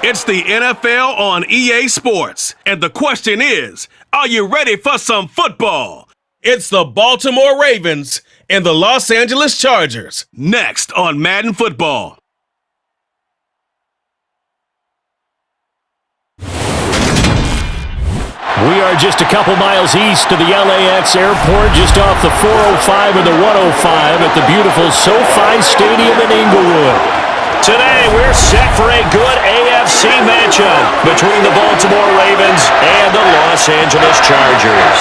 It's the NFL on EA Sports. And the question is, are you ready for some football? It's the Baltimore Ravens and the Los Angeles Chargers. Next on Madden Football. We are just a couple miles east of the LAX airport, just off the 405 and the 105 at the beautiful SoFi Stadium in Inglewood. Today, we're set for a good AFC matchup between the Baltimore Ravens and the Los Angeles Chargers.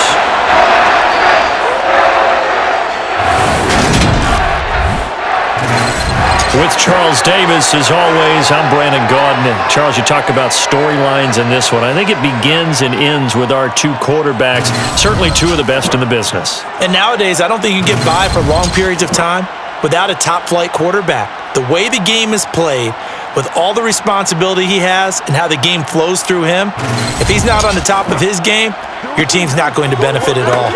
With Charles Davis, as always, I'm Brandon Gaudin. And Charles, you talk about storylines in this one. I think it begins and ends with our two quarterbacks, certainly two of the best in the business. And nowadays, I don't think you can get by for long periods of time without a top-flight quarterback. The way the game is played, with all the responsibility he has and how the game flows through him, if he's not on the top of his game, your team's not going to benefit at all.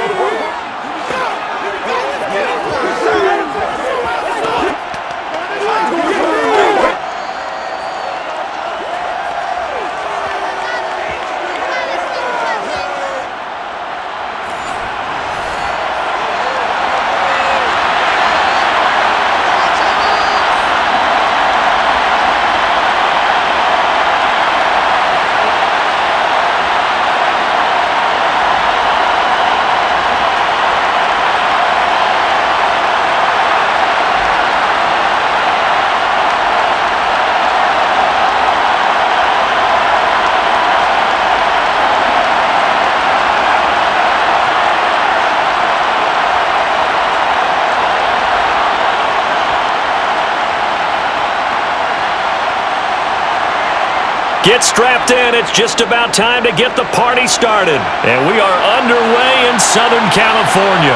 Get strapped in. It's just about time to get the party started. And we are underway in Southern California.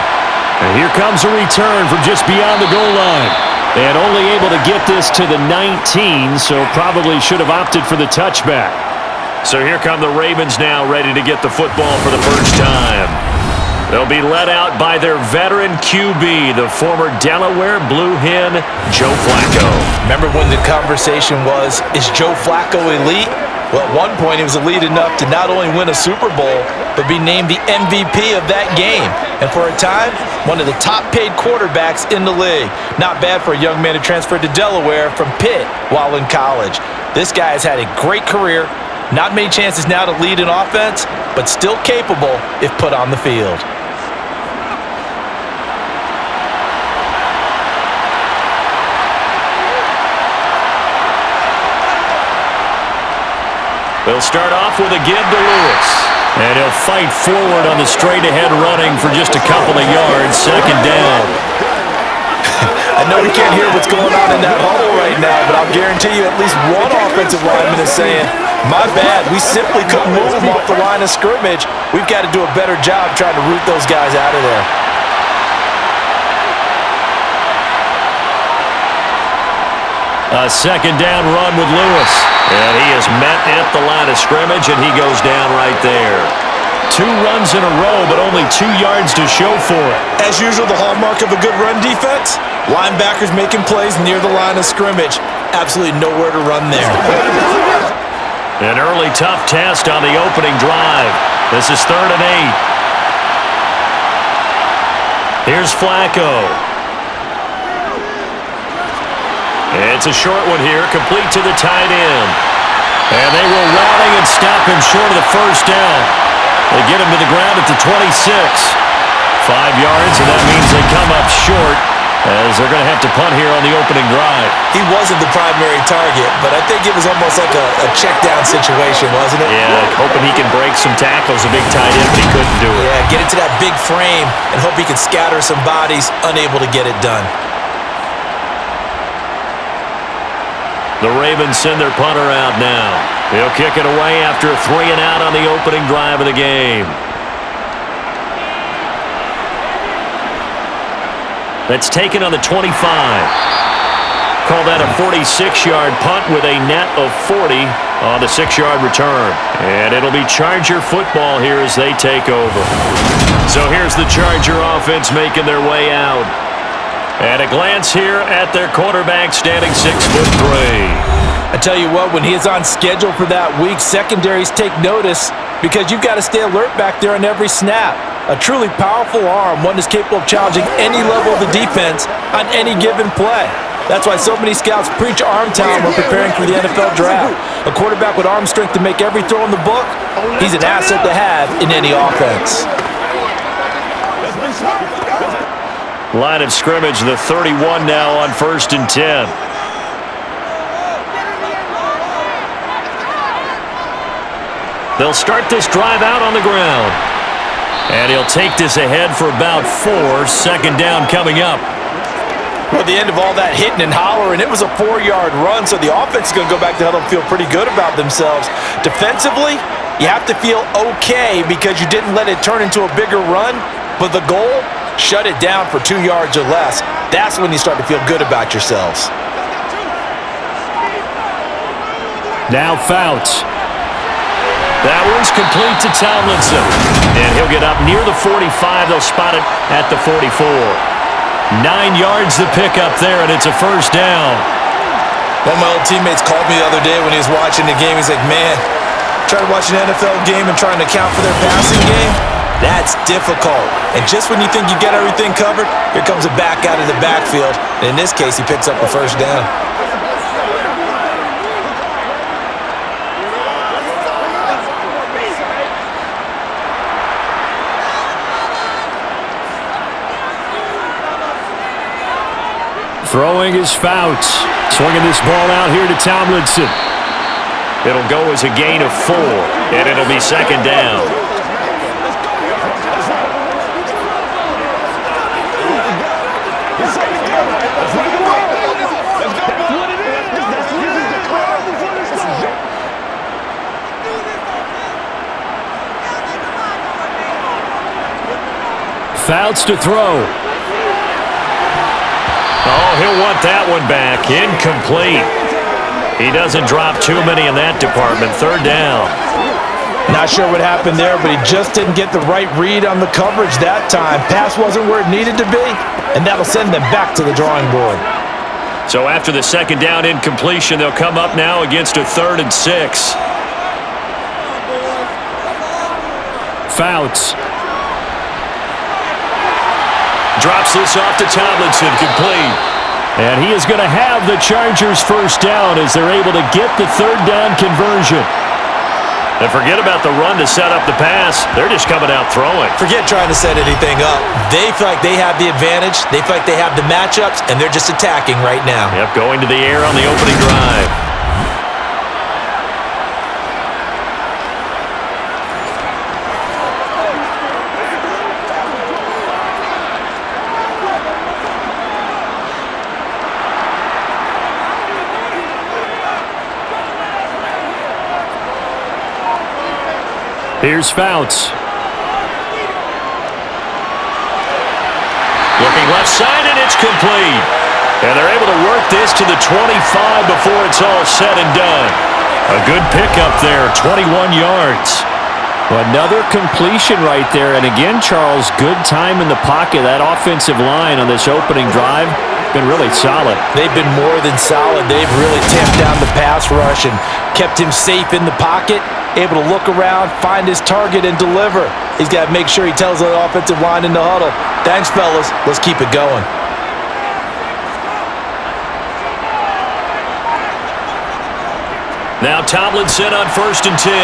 And here comes a return from just beyond the goal line. And only able to get this to the 19, so probably should have opted for the touchback. So here come the Ravens now, ready to get the football for the first time. They'll be led out by their veteran QB, the former Delaware Blue Hen, Joe Flacco. Remember when the conversation was, is Joe Flacco elite? Well, at one point he was elite enough to not only win a Super Bowl, but be named the MVP of that game. And for a time, one of the top-paid quarterbacks in the league. Not bad for a young man who transferred to Delaware from Pitt while in college. This guy has had a great career. Not many chances now to lead an offense, but still capable if put on the field. They'll start off with a give to Lewis. And he'll fight forward on the straight-ahead running for just a couple of yards, second down. I know we can't hear what's going on in that huddle right now, but I'll guarantee you at least one offensive lineman is saying, my bad, we simply couldn't move them off the line of scrimmage. We've got to do a better job trying to root those guys out of there. A second down run with Lewis. And he is met at the line of scrimmage, and he goes down right there. 2 runs in a row, but only 2 yards to show for it. As usual, the hallmark of a good run defense, linebackers making plays near the line of scrimmage. Absolutely nowhere to run there. An early tough test on the opening drive. This is 3rd and 8. Here's Flacco. It's a short one here, complete to the tight end. And they will rally and stop him short of the first down. They get him to the ground at the 26. 5 yards, and that means they come up short as they're going to have to punt here on the opening drive. He wasn't the primary target, but I think it was almost like a check-down situation, wasn't it? Yeah, hoping he can break some tackles, a big tight end, but he couldn't do it. Yeah, get into that big frame and hope he can scatter some bodies, unable to get it done. The Ravens send their punter out now. He'll kick it away after a 3 and out on the opening drive of the game. That's taken on the 25. Call that a 46-yard punt with a net of 40 on the 6-yard return. And it'll be Charger football here as they take over. So here's the Charger offense making their way out. And a glance here at their quarterback, standing 6'3". I tell you what, when he is on schedule for that week, secondaries take notice because you've got to stay alert back there on every snap. A truly powerful arm, one that's capable of challenging any level of the defense on any given play. That's why so many scouts preach arm talent when preparing for the NFL draft. A quarterback with arm strength to make every throw in the book, he's an asset to have in any offense. Line of scrimmage, the 31 now on 1st and 10. They'll start this drive out on the ground. And he'll take this ahead for about 4. 2nd down coming up. Well, the end of all that hitting and hollering, it was a 4-yard run, so the offense is going to go back to huddle and feel pretty good about themselves. Defensively, you have to feel okay because you didn't let it turn into a bigger run, but the goal, shut it down for 2 yards or less. That's when you start to feel good about yourselves. Now Fouts. That one's complete to Tomlinson. And he'll get up near the 45. They'll spot it at the 44. 9 yards to pick up there, and it's a 1st down. One of my old teammates called me the other day when he was watching the game. He's like, man, trying to watch an NFL game and trying to account for their passing game, that's difficult. And just when you think you get everything covered, here comes a back out of the backfield. And in this case, he picks up a 1st down. Throwing is Fouts. Swinging this ball out here to Tomlinson. It'll go as a gain of 4, and it'll be 2nd down. Fouts to throw. Oh, he'll want that one back. Incomplete. He doesn't drop too many in that department. 3rd down. Not sure what happened there, but he just didn't get the right read on the coverage that time. Pass wasn't where it needed to be, and that'll send them back to the drawing board. So after the 2nd down incompletion, they'll come up now against a 3rd and 6. Fouts. Drops this off to Tomlinson, complete. And he is going to have the Chargers 1st down as they're able to get the 3rd down conversion. And forget about the run to set up the pass. They're just coming out throwing. Forget trying to set anything up. They feel like they have the advantage. They feel like they have the matchups, and they're just attacking right now. Yep, going to the air on the opening drive. Here's Fouts. Looking left side, and it's complete. And they're able to work this to the 25 before it's all said and done. A good pickup there, 21 yards. Another completion right there. And again, Charles, good time in the pocket. That offensive line on this opening drive been really solid. They've been more than solid. They've really tamped down the pass rush and kept him safe in the pocket, able to look around, find his target, and deliver. He's got to make sure he tells the offensive line in the huddle, thanks, fellas. Let's keep it going. Now Tomlinson on 1st and 10.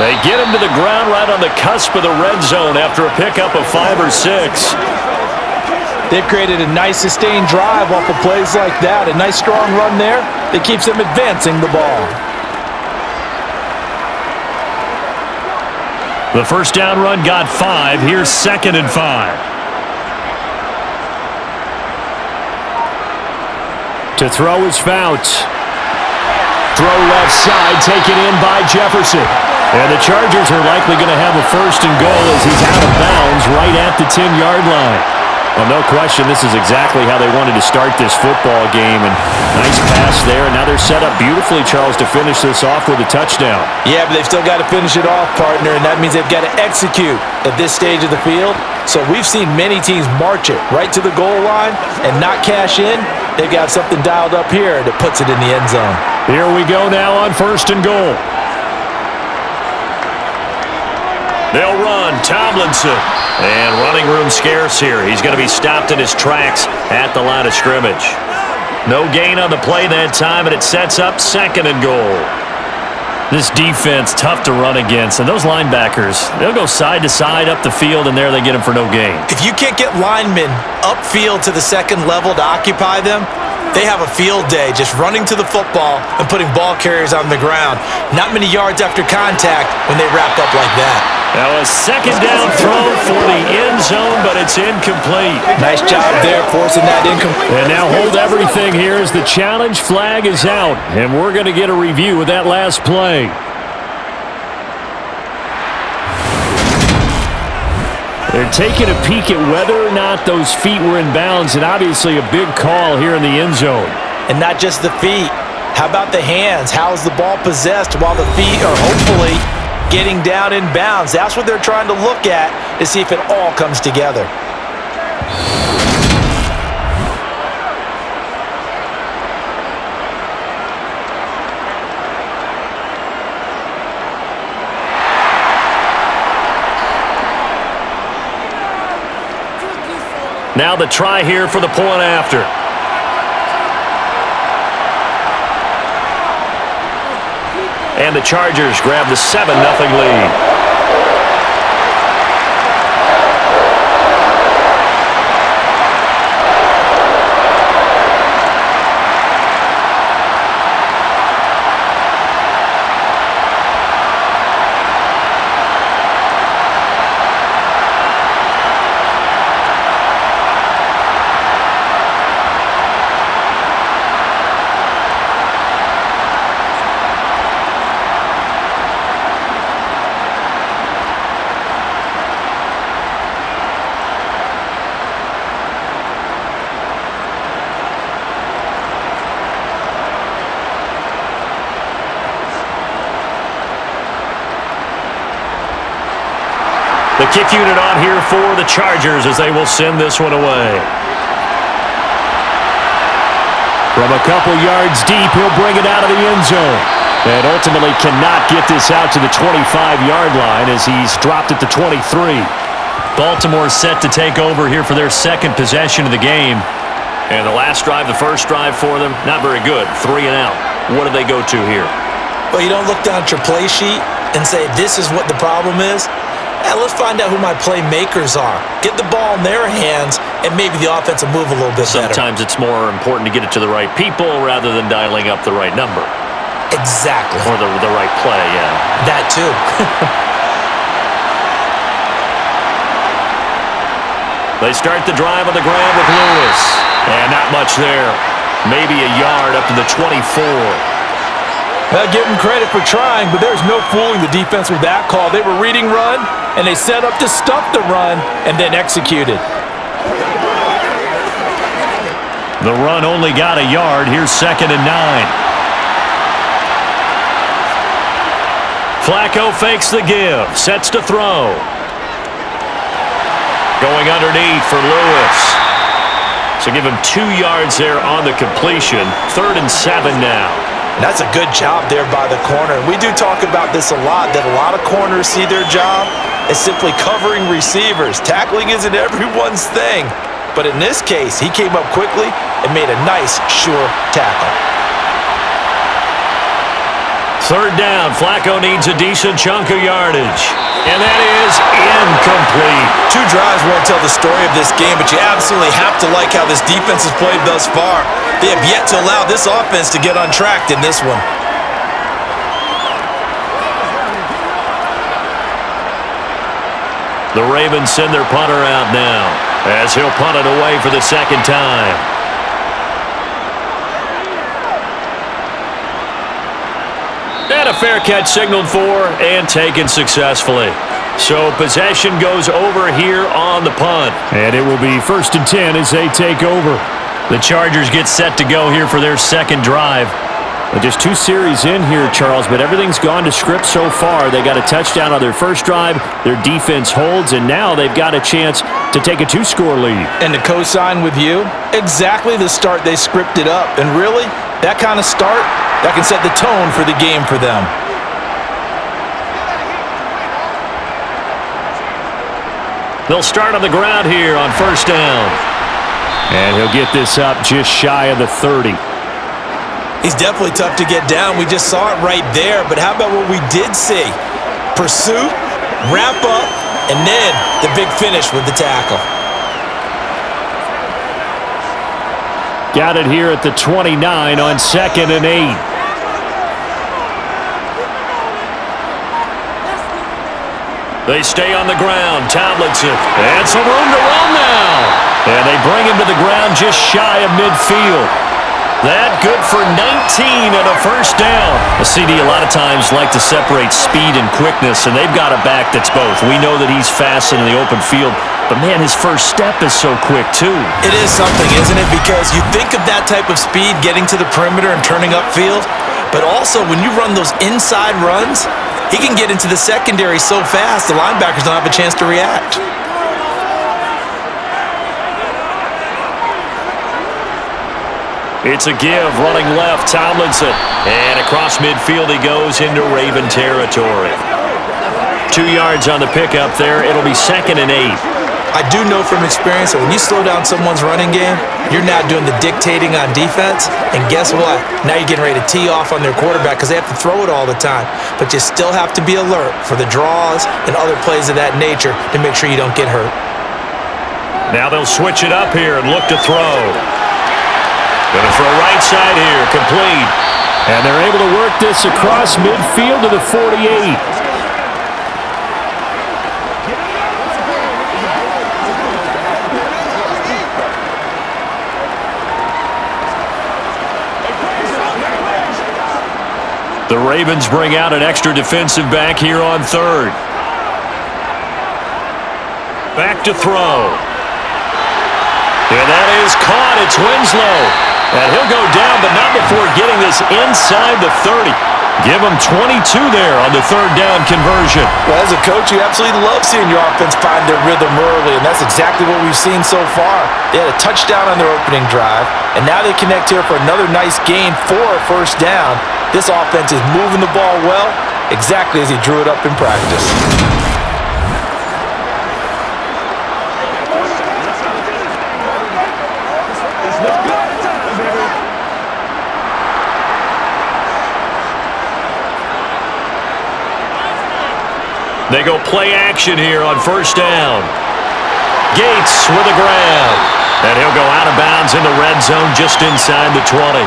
They get him to the ground right on the cusp of the red zone after a pickup of 5 or 6. They've created a nice sustained drive off of plays like that. A nice strong run there that keeps them advancing the ball. The 1st down run got 5. Here's 2nd and 5. To throw is Fouts. Throw left side, taken in by Jefferson. And the Chargers are likely going to have a 1st and goal as he's out of bounds right at the 10-yard line. Well, no question, this is exactly how they wanted to start this football game. And nice pass there, and now they're set up beautifully, Charles, to finish this off with a touchdown. Yeah, but they've still got to finish it off, partner, and that means they've got to execute at this stage of the field. So we've seen many teams march it right to the goal line and not cash in. They've got something dialed up here that puts it in the end zone. Here we go now on 1st and goal. They'll run. Tomlinson. And running room scarce here. He's going to be stopped in his tracks at the line of scrimmage. No gain on the play that time, and it sets up 2nd and goal. This defense, tough to run against. And those linebackers, they'll go side to side up the field, and there they get them for no gain. If you can't get linemen upfield to the 2nd level to occupy them, they have a field day just running to the football and putting ball carriers on the ground. Not many yards after contact when they wrap up like that. Now a 2nd down throw for the end zone, but it's incomplete. Nice job there forcing that incomplete. And now hold everything here as the challenge flag is out. And we're going to get a review of that last play. They're taking a peek at whether or not those feet were in bounds, and obviously a big call here in the end zone. And not just the feet. How about the hands? How's the ball possessed while the feet are hopefully getting down in bounds? That's what they're trying to look at to see if it all comes together. Now the try here for the point after. And the Chargers grab the 7-0 lead. The kick unit on here for the Chargers as they will send this one away. From a couple yards deep, he'll bring it out of the end zone. And ultimately cannot get this out to the 25-yard line as he's dropped it to 23. Baltimore set to take over here for their 2nd possession of the game. And the last drive, the first drive for them, not very good. 3 and out. What do they go to here? Well, you don't look down at your play sheet and say, this is what the problem is. Let's find out who my playmakers are. Get the ball in their hands, and maybe the offense will move a little bit better. Sometimes it's more important to get it to the right people rather than dialing up the right number. Exactly. Or the right play, yeah. That too. They start the drive on the ground with Lewis. And not much there. Maybe a yard up to the 24. Well, give them credit for trying, but there's no fooling the defense with that call. They were reading run, and they set up to stuff the run, and then executed. The run only got a yard. Here's 2nd and 9. Flacco fakes the give, sets to throw. Going underneath for Lewis. So give him 2 yards there on the completion. 3rd and 7 now. That's a good job there by the corner. We do talk about this a lot, that a lot of corners see their job as simply covering receivers. Tackling isn't everyone's thing. But in this case, he came up quickly and made a nice, sure tackle. 3rd down. Flacco needs a decent chunk of yardage. And that is incomplete. 2 drives won't tell the story of this game, but you absolutely have to like how this defense has played thus far. They have yet to allow this offense to get untracked in this one. The Ravens send their punter out now as he'll punt it away for the 2nd time. And a fair catch signaled for and taken successfully. So possession goes over here on the punt. And it will be 1st and 10 as they take over. The Chargers get set to go here for their 2nd drive. Well, just 2 series in here, Charles, but everything's gone to script so far. They got a touchdown on their first drive. Their defense holds, and now they've got a chance to take a 2-score lead. And to co-sign with you, exactly the start they scripted up. And really, that kind of start, that can set the tone for the game for them. They'll start on the ground here on first down. And he'll get this up just shy of the 30. He's definitely tough to get down. We just saw it right there. But how about what we did see? Pursuit, wrap up, and then the big finish with the tackle. Got it here at the 29 on 2nd and 8. They stay on the ground. Tomlinson. And some room to run now. And they bring him to the ground just shy of midfield. That good for 19 and a first down. A CD a lot of times like to separate speed and quickness, and they've got a back that's both. We know that he's fast in the open field, but man, his first step is so quick too. It is something, isn't it? Because you think of that type of speed getting to the perimeter and turning upfield, but also when you run those inside runs, he can get into the secondary so fast the linebackers don't have a chance to react. It's a give, running left, Tomlinson. And across midfield he goes into Raven territory. 2 yards on the pickup there. It'll be 2nd and 8. I do know from experience that when you slow down someone's running game, you're now doing the dictating on defense. And guess what? Now you're getting ready to tee off on their quarterback because they have to throw it all the time. But you still have to be alert for the draws and other plays of that nature to make sure you don't get hurt. Now they'll switch it up here and look to throw. Going to throw right side here, complete. And they're able to work this across midfield to the 48. The Ravens bring out an extra defensive back here on 3rd. Back to throw. And that is caught. It's Winslow. And he'll go down, but not before getting this inside the 30. Give him 22 there on the 3rd down conversion. Well, as a coach, you absolutely love seeing your offense find their rhythm early, and that's exactly what we've seen so far. They had a touchdown on their opening drive, and now they connect here for another nice gain for a first down. This offense is moving the ball well, exactly as he drew it up in practice. They go play action here on first down. Gates with a grab. And he'll go out of bounds in the red zone just inside the 20.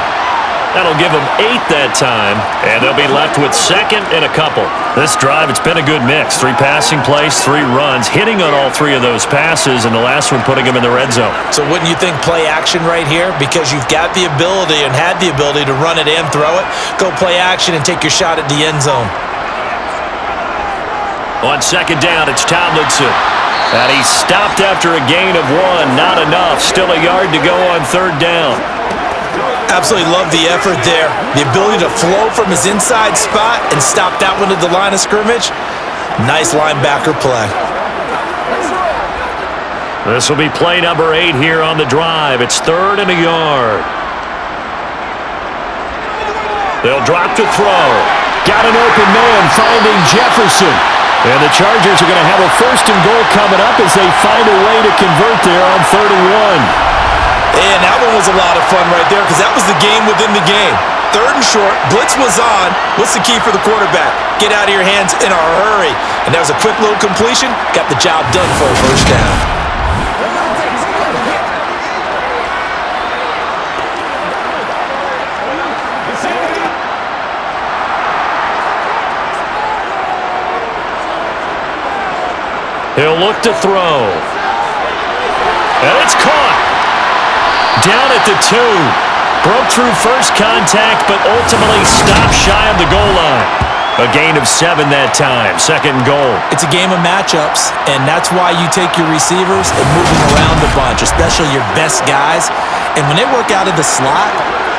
That'll give them 8 that time, and they'll be left with 2nd and a couple. This drive, it's been a good mix. 3 passing plays, 3 runs, hitting on all 3 of those passes, and the last one putting them in the red zone. So wouldn't you think play action right here? Because you've got the ability and had the ability to run it and throw it. Go play action and take your shot at the end zone. On 2nd down, it's Tomlinson. And he's stopped after a gain of 1. Not enough. Still a yard to go on 3rd down. Absolutely love the effort there. The ability to flow from his inside spot and stop that one at the line of scrimmage. Nice linebacker play. This will be play number 8 here on the drive. It's 3rd and a yard. They'll drop to throw. Got an open man finding Jefferson. And the Chargers are going to have a 1st and goal coming up as they find a way to convert there on 3rd and 1. And that one was a lot of fun right there because that was the game within the game. 3rd and short, blitz was on. What's the key for the quarterback? Get out of your hands in a hurry. And that was a quick little completion. Got the job done for a first down. He'll look to throw. And it's caught. Down at the 2. Broke through first contact, but ultimately stopped shy of the goal line. A gain of 7 that time. 2nd goal. It's a game of matchups, and that's why you take your receivers and move them around a bunch, especially your best guys. And when they work out of the slot,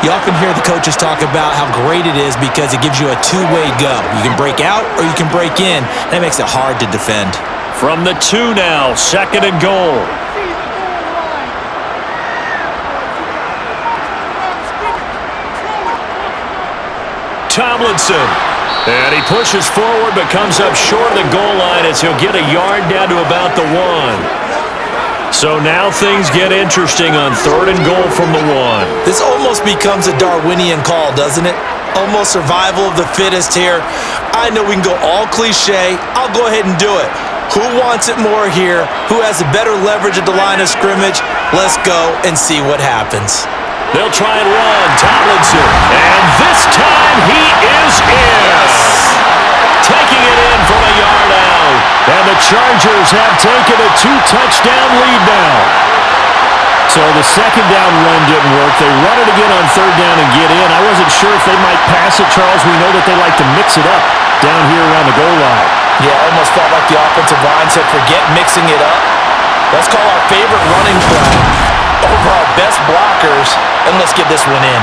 you often hear the coaches talk about how great it is because it gives you a 2-way go. You can break out or you can break in. That makes it hard to defend. From the 2 now, 2nd and goal. Tomlinson. And he pushes forward but comes up short of the goal line as he'll get a yard down to about the 1. So now things get interesting on 3rd and goal from the 1. This almost becomes a Darwinian call, doesn't it? Almost survival of the fittest here. I know we can go all cliche. I'll go ahead and do it. Who wants it more here? Who has a better leverage at the line of scrimmage? Let's go and see what happens. They'll try and run. Tomlinson. And this time he is in. Taking it in from a yard out. And the Chargers have taken a 2-touchdown lead now. So the second down run didn't work. They run it again on 3rd down and get in. I wasn't sure if they might pass it, Charles. We know that they like to mix it up down here around the goal line. Yeah, almost felt like the offensive line said, forget mixing it up. Let's call our favorite running play over our best blockers, and let's get this one in.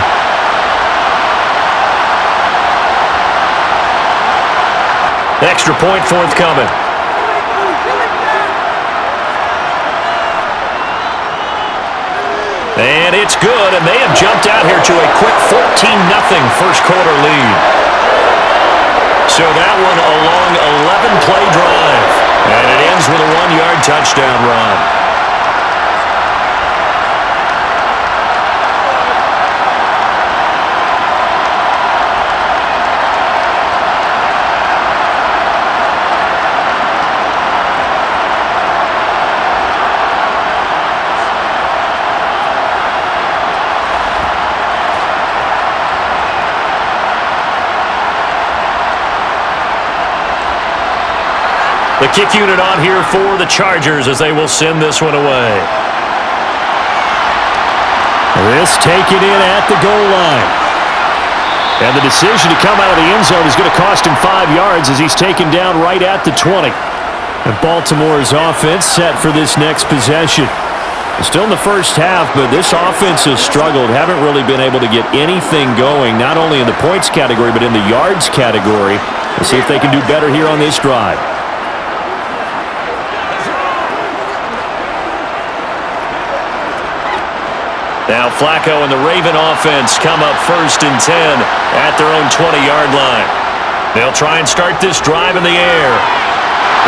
Extra point forthcoming. And it's good, and they have jumped out here to a quick 14-0 first quarter lead. So that one a long 11-play drive, and it ends with a 1-yard touchdown run. The kick unit on here for the Chargers as they will send this one away. This taken in at the goal line. And the decision to come out of the end zone is going to cost him 5 yards as he's taken down right at the 20. And Baltimore's offense set for this next possession. Still in the first half, but this offense has struggled. Haven't really been able to get anything going, not only in the points category, but in the yards category. Let's see if they can do better here on this drive. Now Flacco and the Raven offense come up 1st and 10 at their own 20-yard line. They'll try and start this drive in the air.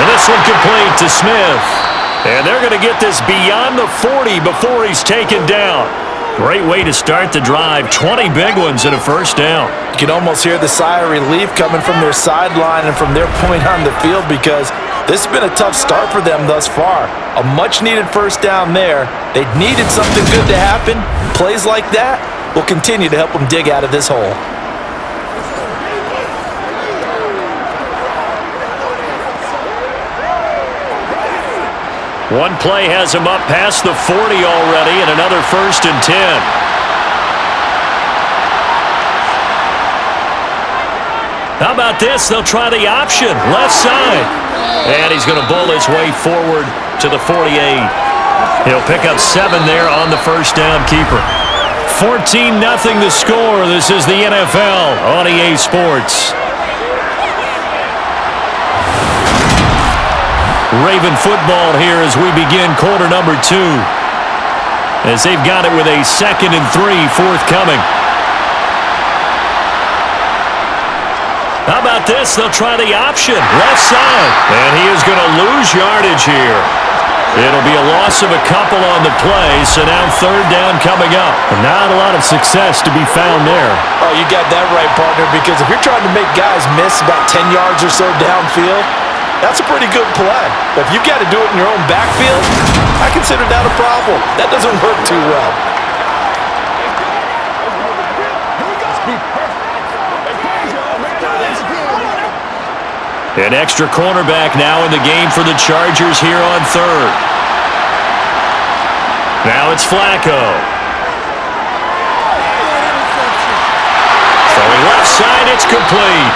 And this one complete to Smith. And they're going to get this beyond the 40 before he's taken down. Great way to start the drive. 20 big ones and a first down. You can almost hear the sigh of relief coming from their sideline and from their point on the field because this has been a tough start for them thus far. A much-needed first down there. They needed something good to happen. Plays like that will continue to help them dig out of this hole. One play has him up past the 40 already, and another 1st and 10. How about this? They'll try the option, left side. And he's going to bull his way forward to the 48. He'll pick up 7 there on the first down keeper. 14-0 the score. This is the NFL on EA Sports. Raven football here as we begin quarter number 2. As they've got it with a 2nd and 3 forthcoming. How about this? They'll try the option, left side. And he is going to lose yardage here. It'll be a loss of a couple on the play, so now 3rd down coming up. Not a lot of success to be found there. Oh, you got that right, partner, because if you're trying to make guys miss about 10 yards or so downfield, that's a pretty good play. But if you've got to do it in your own backfield, I consider that a problem. That doesn't work too well. An extra cornerback now in the game for the Chargers here on 3rd. Now it's Flacco. Throwing left side, it's complete.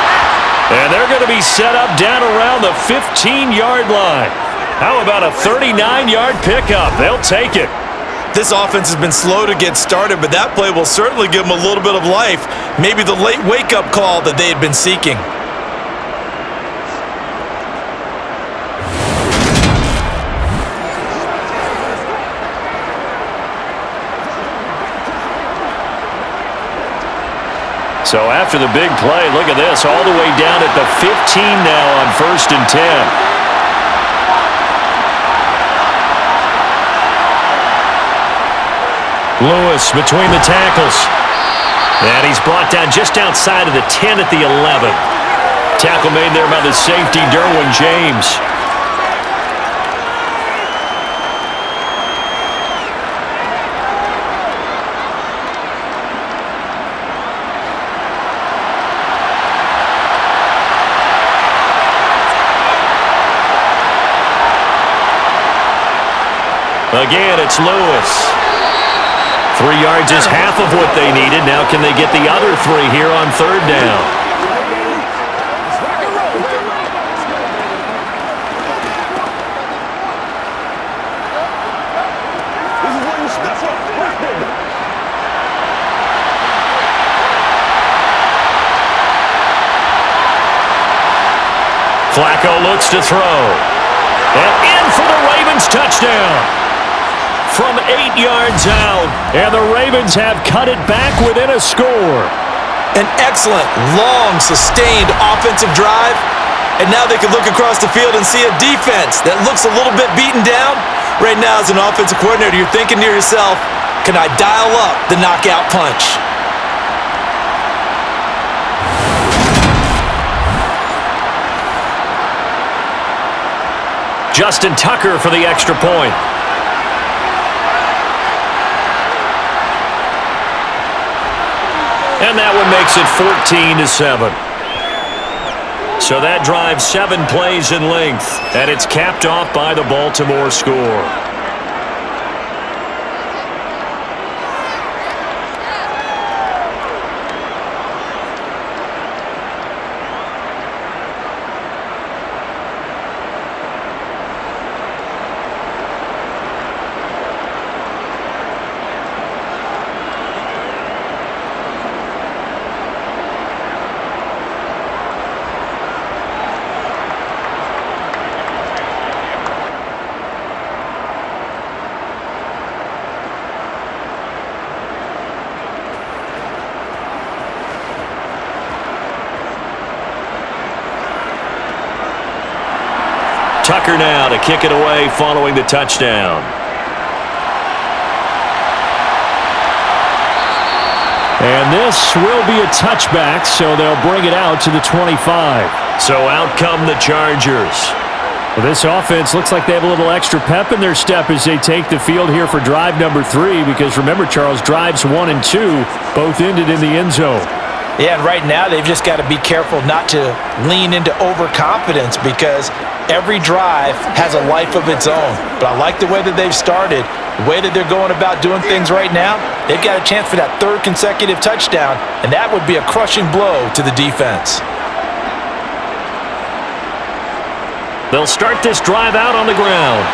And they're going to be set up down around the 15-yard line. How about a 39-yard pickup? They'll take it. This offense has been slow to get started, but that play will certainly give them a little bit of life. Maybe the late wake-up call that they had been seeking. So after the big play, look at this, all the way down at the 15 now on 1st and 10. Lewis between the tackles. And he's brought down just outside of the 10 at the 11. Tackle made there by the safety, Derwin James. Again, it's Lewis. 3 yards is half of what they needed. Now can they get the other 3 here on 3rd down? Flacco looks to throw. And in for the Ravens touchdown. From 8 yards out, and the Ravens have cut it back within a score. An excellent, long, sustained offensive drive, and now they can look across the field and see a defense that looks a little bit beaten down. Right now, as an offensive coordinator, you're thinking to yourself, can I dial up the knockout punch? Justin Tucker for the extra point. And that one makes it 14-7. So that drives 7 plays in length, and it's capped off by the Baltimore score. Tucker now to kick it away following the touchdown. And this will be a touchback, so they'll bring it out to the 25. So out come the Chargers. Well, this offense looks like they have a little extra pep in their step as they take the field here for drive number 3, because remember, Charles, drives 1 and 2 both ended in the end zone. Yeah, and right now they've just got to be careful not to lean into overconfidence, because every drive has a life of its own. But I like the way that they've started, the way that they're going about doing things right now. They've got a chance for that 3rd consecutive touchdown, and that would be a crushing blow to the defense. They'll start this drive out on the ground.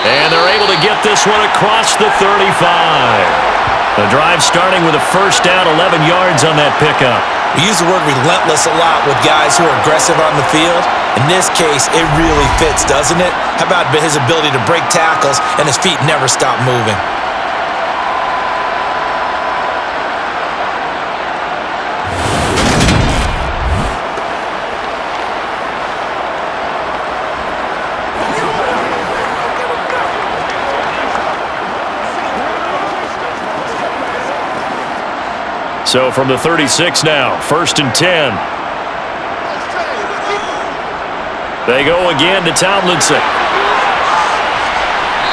And they're able to get this one across the 35. The drive starting with a first down, 11 yards on that pickup. We use the word relentless a lot with guys who are aggressive on the field. In this case, it really fits, doesn't it? How about his ability to break tackles and his feet never stop moving? So from the 36 now, 1st and 10. They go again to Tomlinson.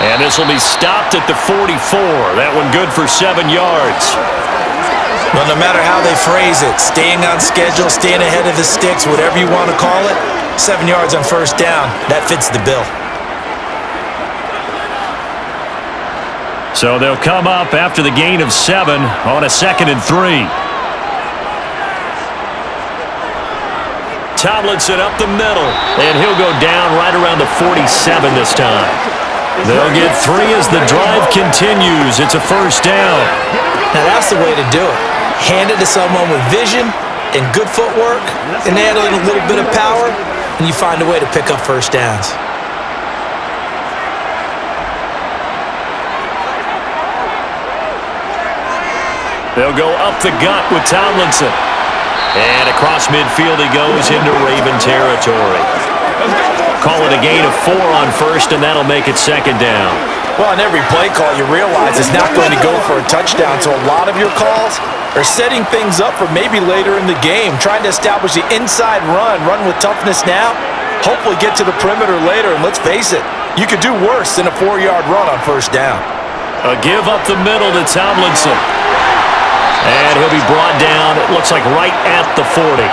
And this will be stopped at the 44. That one good for 7 yards. Well, no matter how they phrase it, staying on schedule, staying ahead of the sticks, whatever you want to call it, 7 yards on first down, that fits the bill. So they'll come up after the gain of 7 on a 2nd and 3. Tomlinson up the middle, and he'll go down right around the 47 this time. They'll get 3 as the drive continues. It's a first down. Now that's the way to do it. Hand it to someone with vision and good footwork, and add in a little bit of power, and you find a way to pick up first downs. They'll go up the gut with Tomlinson. And across midfield he goes into Raven territory. Call it a gain of 4 on first, and that'll make it second down. Well, on every play call, you realize it's not going to go for a touchdown, so a lot of your calls are setting things up for maybe later in the game, trying to establish the inside run with toughness now, hopefully get to the perimeter later, and let's face it, you could do worse than a 4-yard run on first down. A give up the middle to Tomlinson. And he'll be brought down, it looks like right at the 40.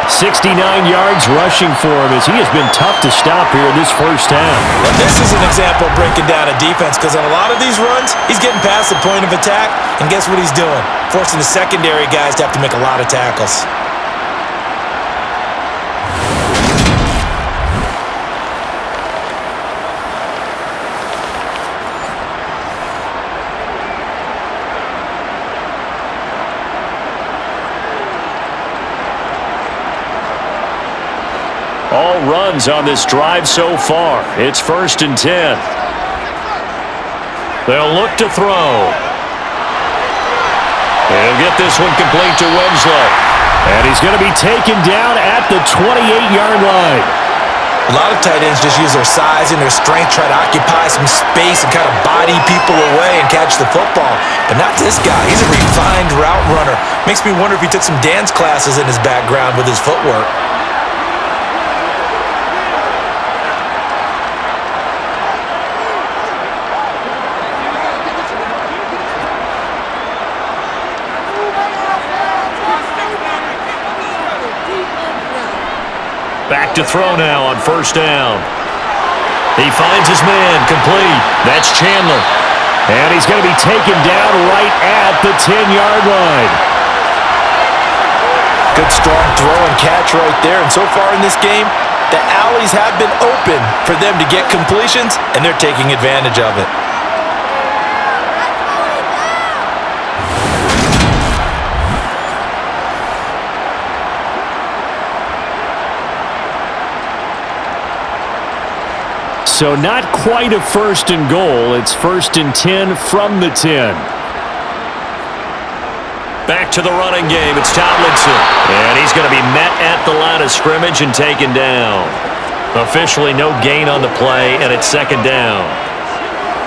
69 yards rushing for him as he has been tough to stop here in this first half. Well, this is an example of breaking down a defense because on a lot of these runs, he's getting past the point of attack, and guess what he's doing? Forcing the secondary guys to have to make a lot of tackles. All runs on this drive so far. It's 1st and 10. They'll look to throw. He'll get this one complete to Winslow. And he's going to be taken down at the 28-yard line. A lot of tight ends just use their size and their strength, try to occupy some space and kind of body people away and catch the football. But not this guy. He's a refined route runner. Makes me wonder if he took some dance classes in his background with his footwork. Back to throw now on first down. He finds his man complete. That's Chandler. And he's going to be taken down right at the 10-yard line. Good strong throw and catch right there. And so far in this game, the alleys have been open for them to get completions, and they're taking advantage of it. So not quite a 1st and goal. It's 1st and 10 from the 10. Back to the running game. It's Tomlinson. And he's going to be met at the line of scrimmage and taken down. Officially no gain on the play, and it's 2nd down.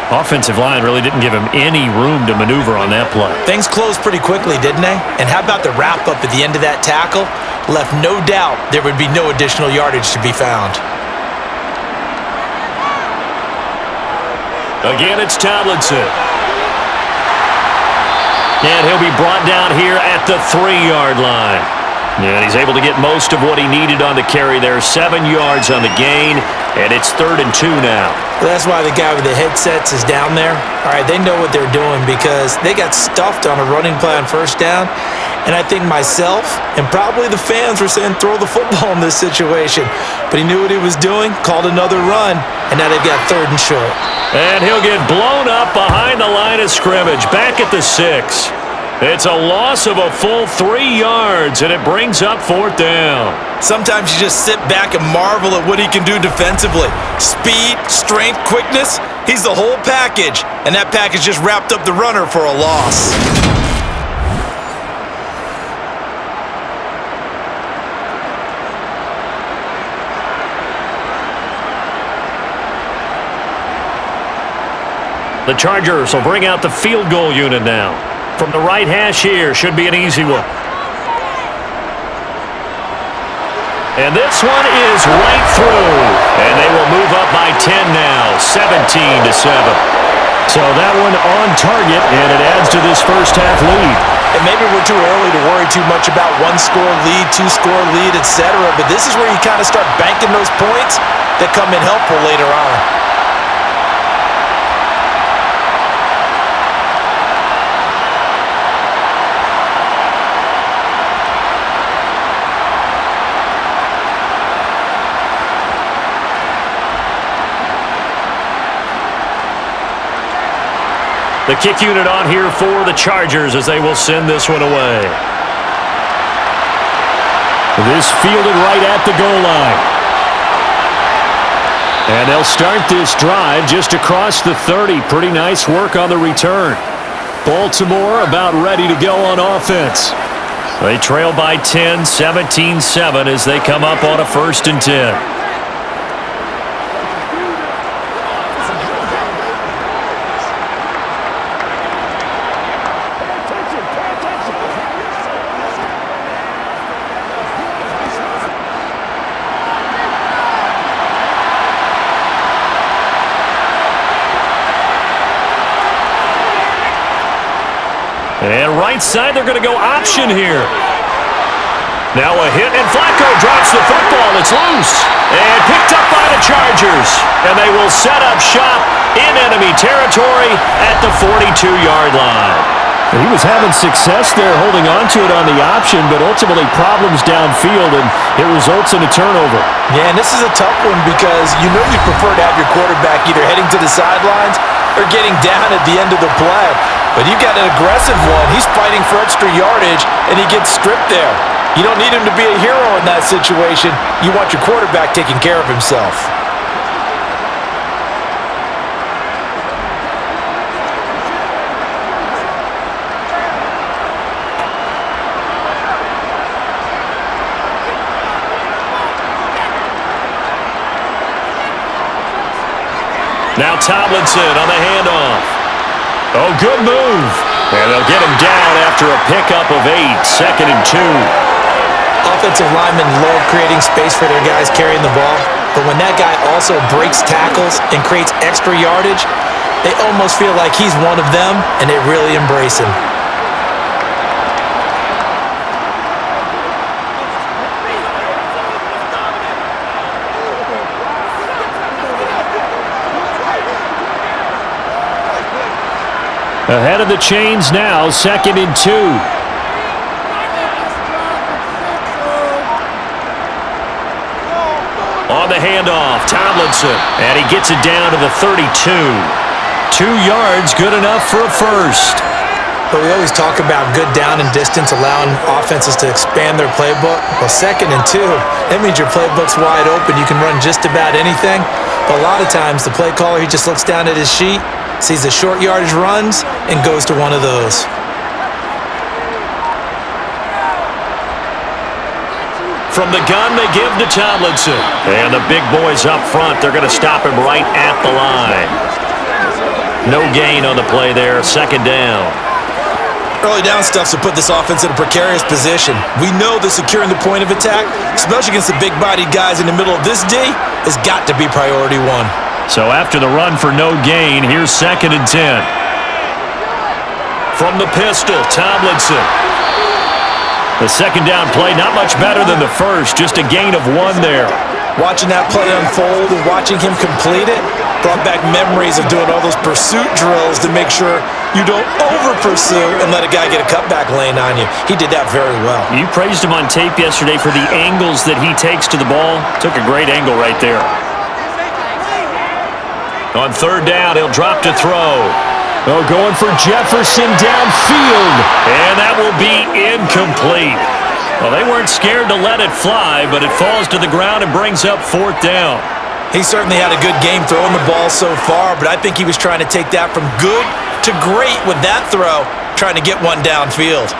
Offensive line really didn't give him any room to maneuver on that play. Things closed pretty quickly, didn't they? And how about the wrap-up at the end of that tackle? Left no doubt there would be no additional yardage to be found. Again, it's Tomlinson. And he'll be brought down here at the 3-yard line. And he's able to get most of what he needed on the carry there. 7 yards on the gain, and it's 3rd and 2 now. Well, that's why the guy with the headsets is down there. All right, they know what they're doing because they got stuffed on a running play on first down. And I think myself and probably the fans were saying throw the football in this situation. But he knew what he was doing, called another run, and now they've got 3rd and short. And he'll get blown up behind the line of scrimmage, back at the 6. It's a loss of a full 3 yards, and it brings up 4th down. Sometimes you just sit back and marvel at what he can do defensively. Speed, strength, quickness, he's the whole package. And that package just wrapped up the runner for a loss. The Chargers will bring out the field goal unit now. From the right hash here, should be an easy one. And this one is right through. And they will move up by 10 now, 17-7. So that one on target, and it adds to this first half lead. And maybe we're too early to worry too much about 1-score lead, 2-score lead, etc. But this is where you kind of start banking those points that come in helpful later on. The kick unit on here for the Chargers as they will send this one away. This fielded right at the goal line. And they'll start this drive just across the 30. Pretty nice work on the return. Baltimore about ready to go on offense. They trail by 10, 17-7 as they come up on a 1st and 10. And right side, they're going to go option here. Now a hit, and Flacco drops the football. It's loose. And picked up by the Chargers. And they will set up shop in enemy territory at the 42-yard line. He was having success there holding on to it on the option, but ultimately problems downfield, and it results in a turnover. Yeah, and this is a tough one because you know you prefer to have your quarterback either heading to the sidelines or getting down at the end of the play. But you've got an aggressive one. He's fighting for extra yardage, and he gets stripped there. You don't need him to be a hero in that situation. You want your quarterback taking care of himself. Now Tomlinson on the handoff. Oh, good move. And they'll get him down after a pickup of 8, 2nd and 2. Offensive linemen love creating space for their guys carrying the ball, but when that guy also breaks tackles and creates extra yardage, they almost feel like he's one of them, and they really embrace him. Ahead of the chains now, 2nd and 2. On the handoff, Tomlinson. And he gets it down to the 32. 2 yards, good enough for a first. But we always talk about good down and distance, allowing offenses to expand their playbook. Well, 2nd and 2, that means your playbook's wide open. You can run just about anything. But a lot of times, the play caller, he just looks down at his sheet, sees the short yardage runs, and goes to one of those. From the gun, they give to Tomlinson. And the big boys up front, they're going to stop him right at the line. No gain on the play there, 2nd down. Early down stuff to put this offense in a precarious position. We know that securing the point of attack, especially against the big-bodied guys in the middle of this D, has got to be priority 1. So after the run for no gain, here's 2nd and 10. From the pistol, Tomlinson. The 2nd down play, not much better than the first, just a gain of 1 there. Watching that play unfold and watching him complete it brought back memories of doing all those pursuit drills to make sure you don't over-pursue and let a guy get a cutback lane on you. He did that very well. You praised him on tape yesterday for the angles that he takes to the ball. Took a great angle right there. On 3rd down, he'll drop to throw. Oh, going for Jefferson downfield. And that will be incomplete. Well, they weren't scared to let it fly, but it falls to the ground and brings up 4th down. He certainly had a good game throwing the ball so far, but I think he was trying to take that from good to great with that throw, trying to get one downfield.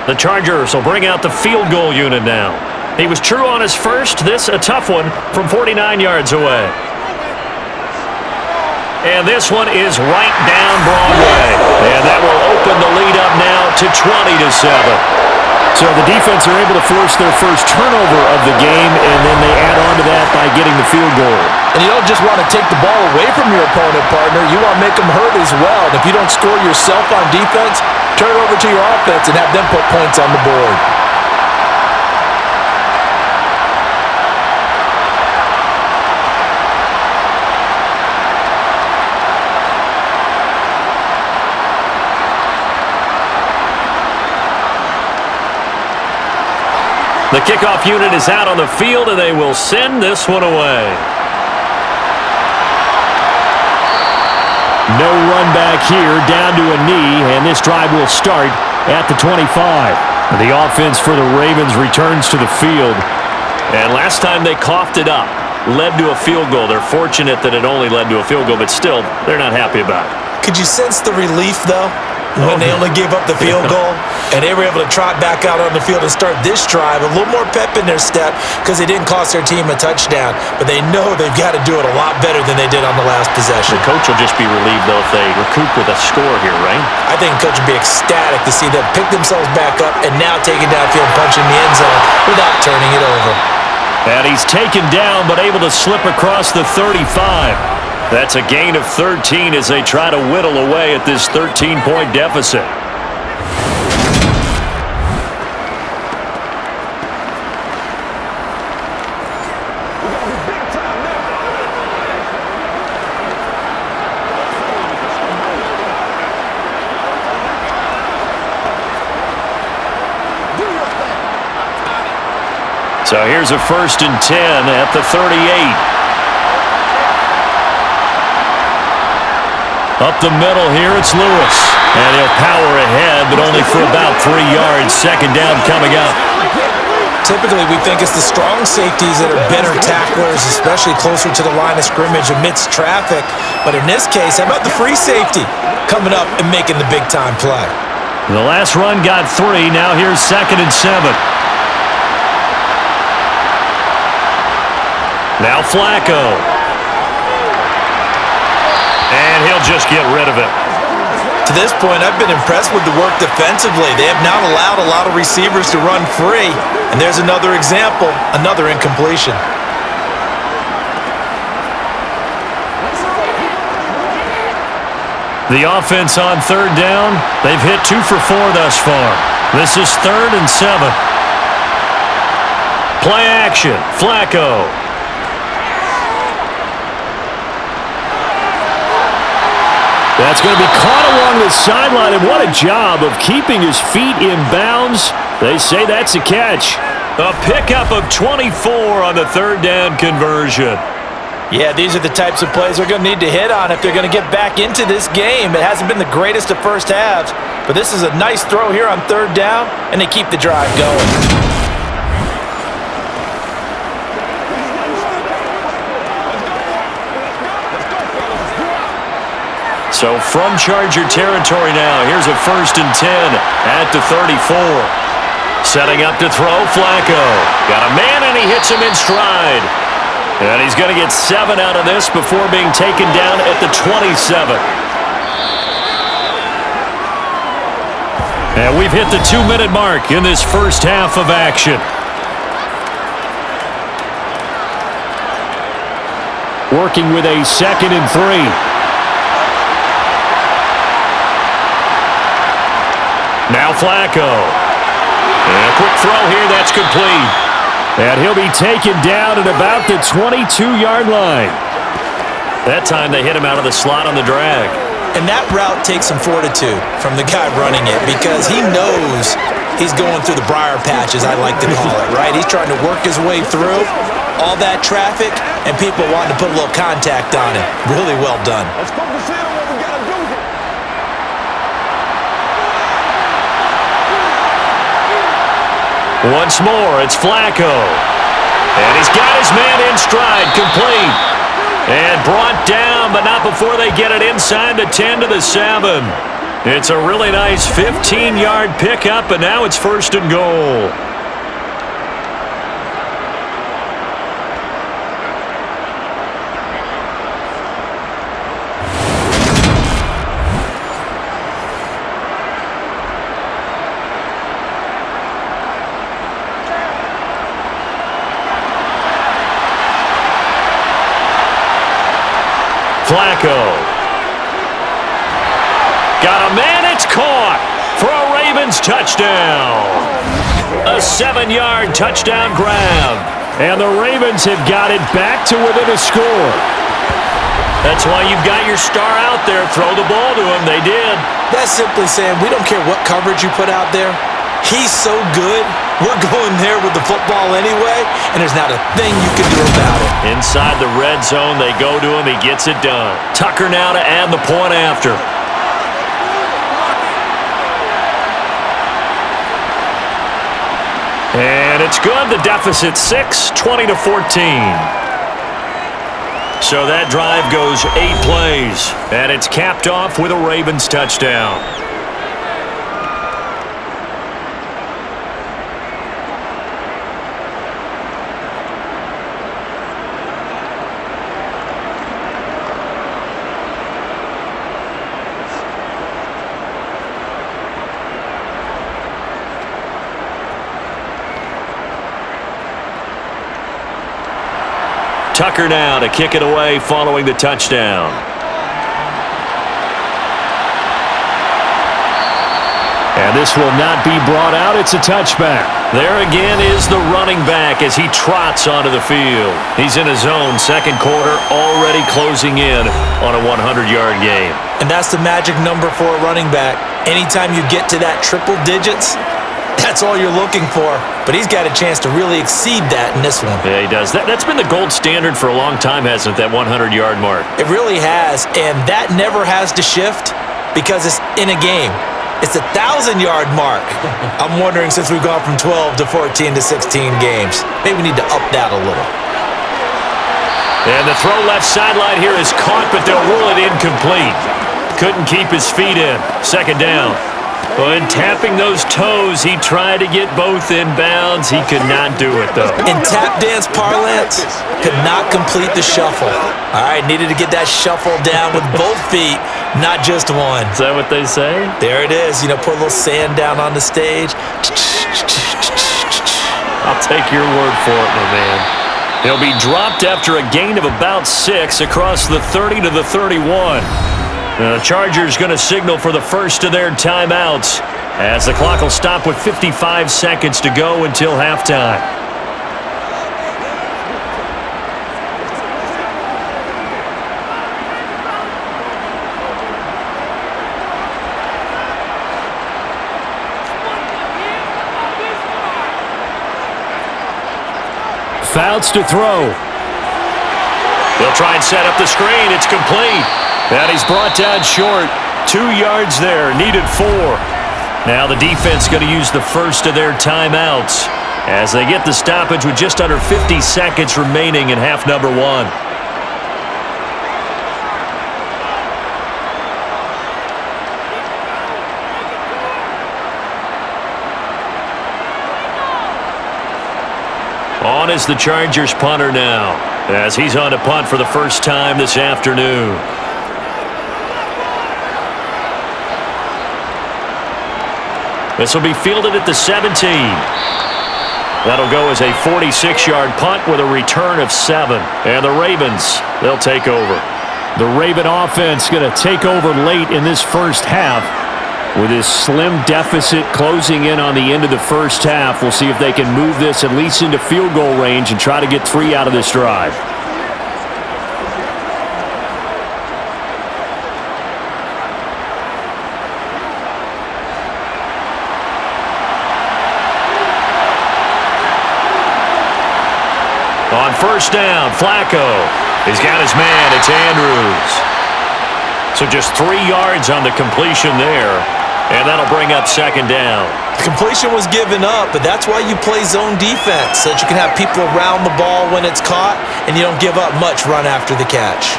The Chargers will bring out the field goal unit now. He was true on his first. This a tough one from 49 yards away. And this one is right down Broadway. And that will open the lead up now to 20-7. So the defense are able to force their first turnover of the game, and then they add on to that by getting the field goal. And you don't just want to take the ball away from your opponent, partner. You want to make them hurt as well. And if you don't score yourself on defense, turn it over to your offense and have them put points on the board. The kickoff unit is out on the field, and they will send this one away. No run back here, down to a knee, and this drive will start at the 25. The offense for the Ravens returns to the field. And last time they coughed it up. led to a field goal. They're fortunate that it only led to a field goal, but still, they're not happy about it. Could you sense the relief, though, when they only gave up the field goal and they were able to trot back out on the field and start this drive? A little more pep in their step because they didn't cost their team a touchdown, but they know they've got to do it a lot better than they did on the last possession. The coach will just be relieved, though, if they recoup with a score here, right? I think the coach would be ecstatic to see them pick themselves back up and now take it downfield, punch in the end zone without turning it over. And he's taken down but able to slip across the 35. That's a gain of 13 as they try to whittle away at this 13-point deficit. So here's a 1st and 10 at the 38. Up the middle here, it's Lewis. And he'll power ahead, but only for about 3 yards. 2nd down coming up. Typically, we think it's the strong safeties that are better tacklers, especially closer to the line of scrimmage amidst traffic. But in this case, how about the free safety coming up and making the big-time play? The last run got 3. Now here's 2nd and 7. Now Flacco. And he'll just get rid of it. To this point, I've been impressed with the work defensively. They have not allowed a lot of receivers to run free. And there's another example, another incompletion. The offense on 3rd down, they've hit 2 for 4 thus far. This is 3rd and 7. Play action, Flacco. That's going to be caught along the sideline, and what a job of keeping his feet in bounds. They say that's a catch. A pickup of 24 on the 3rd down conversion. Yeah, these are the types of plays they're going to need to hit on if they're going to get back into this game. It hasn't been the greatest of first halves, but this is a nice throw here on 3rd down, and they keep the drive going. So from Charger territory now, here's a 1st and 10 at the 34. Setting up to throw, Flacco. Got a man, and he hits him in stride. And he's going to get 7 out of this before being taken down at the 27. And we've hit the 2-minute mark in this first half of action. Working with a 2nd and 3. Now Flacco. And a quick throw here, that's complete. And he'll be taken down at about the 22-yard line. That time they hit him out of the slot on the drag. And that route takes some fortitude from the guy running it because he knows he's going through the briar patch, as I like to call it, right? He's trying to work his way through all that traffic, and people wanting to put a little contact on it. Really well done. Once more, it's Flacco. And he's got his man in stride, complete. And brought down, but not before they get it inside the 10 to the 7. It's a really nice 15-yard pickup, and now it's 1st and goal. Flacco. Got a man, it's caught for a Ravens touchdown. A 7-yard touchdown grab. And the Ravens have got it back to within a score. That's why you've got your star out there. Throw the ball to him. They did. That's simply saying we don't care what coverage you put out there. He's so good, we're going there with the football anyway, and there's not a thing you can do about it. Inside the red zone, they go to him. He gets it done. Tucker now to add the point after. And it's good. The deficit 6, 20-14. So that drive goes 8 plays, and it's capped off with a Ravens touchdown. Tucker now to kick it away following the touchdown. And this will not be brought out. It's a touchback. There again is the running back as he trots onto the field. He's in his zone, second quarter, already closing in on a 100-yard game. And that's the magic number for a running back. Anytime you get to that triple digits, that's all you're looking for. But he's got a chance to really exceed that in this one. Yeah, he does. That's been the gold standard for a long time, hasn't it, that 100-yard mark? It really has, and that never has to shift because it's in a game. It's a 1,000-yard mark. I'm wondering, since we've gone from 12 to 14 to 16 games, maybe we need to up that a little. And the throw left sideline here is caught, but they'll rule it incomplete. Couldn't keep his feet in. Second down. When tapping those toes, he tried to get both in bounds. He could not do it, though. In tap dance parlance, could not complete the shuffle. All right, needed to get that shuffle down with both feet, not just one. Is that what they say? There it is. You know, put a little sand down on the stage. I'll take your word for it, my man. He'll be dropped after a gain of about 6 across the 30 to the 31. The Chargers going to signal for the first of their timeouts as the clock will stop with 55 seconds to go until halftime. Fouts to throw. They'll try and set up the screen. It's complete. And he's brought down short. 2 yards there. Needed 4. Now the defense going to use the first of their timeouts as they get the stoppage with just under 50 seconds remaining in half number 1. On is the Chargers punter now as he's on to punt for the first time this afternoon. This will be fielded at the 17. That'll go as a 46-yard punt with a return of 7. And the Ravens, they'll take over. The Raven offense going to take over late in this first half with this slim deficit closing in on the end of the first half. We'll see if they can move this at least into field goal range and try to get 3 out of this drive. On first down, Flacco. He's got his man. It's Andrews. So just 3 yards on the completion there. And that'll bring up second down. Completion was given up, but that's why you play zone defense, so that you can have people around the ball when it's caught, and you don't give up much run after the catch.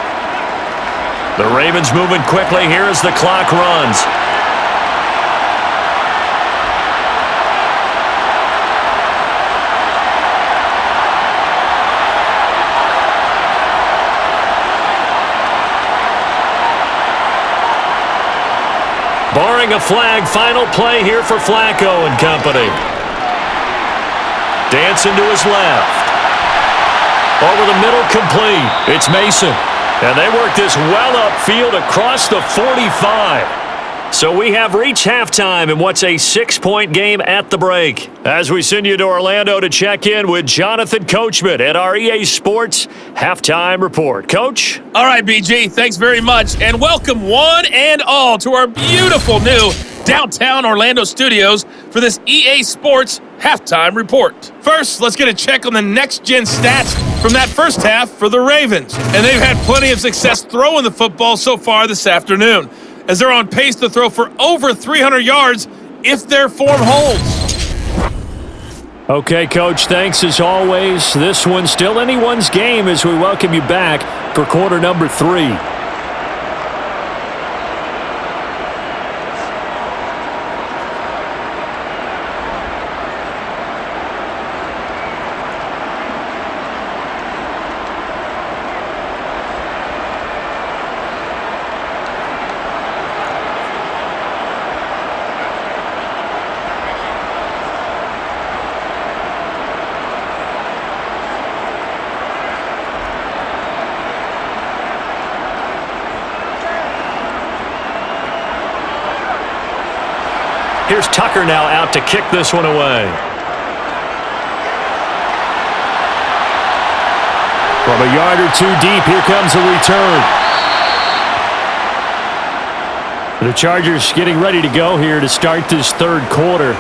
The Ravens moving quickly here as the clock runs. Barring a flag, final play here for Flacco and company. Dancing to his left. Over the middle, complete. It's Mason. And they work this well upfield across the 45. So we have reached halftime in what's a 6-point game at the break. As we send you to Orlando to check in with Jonathan Coachman at our EA Sports Halftime Report. Coach? All right, BG, thanks very much. And welcome one and all to our beautiful new downtown Orlando studios for this EA Sports Halftime Report. First, let's get a check on the next-gen stats from that first half for the Ravens. And they've had plenty of success throwing the football so far this afternoon, as they're on pace to throw for over 300 yards if their form holds. Okay, Coach, thanks as always. This one's still anyone's game as we welcome you back for quarter number 3. Here's Tucker now out to kick this one away. From a yard or two deep, here comes a return. The Chargers getting ready to go here to start this third quarter.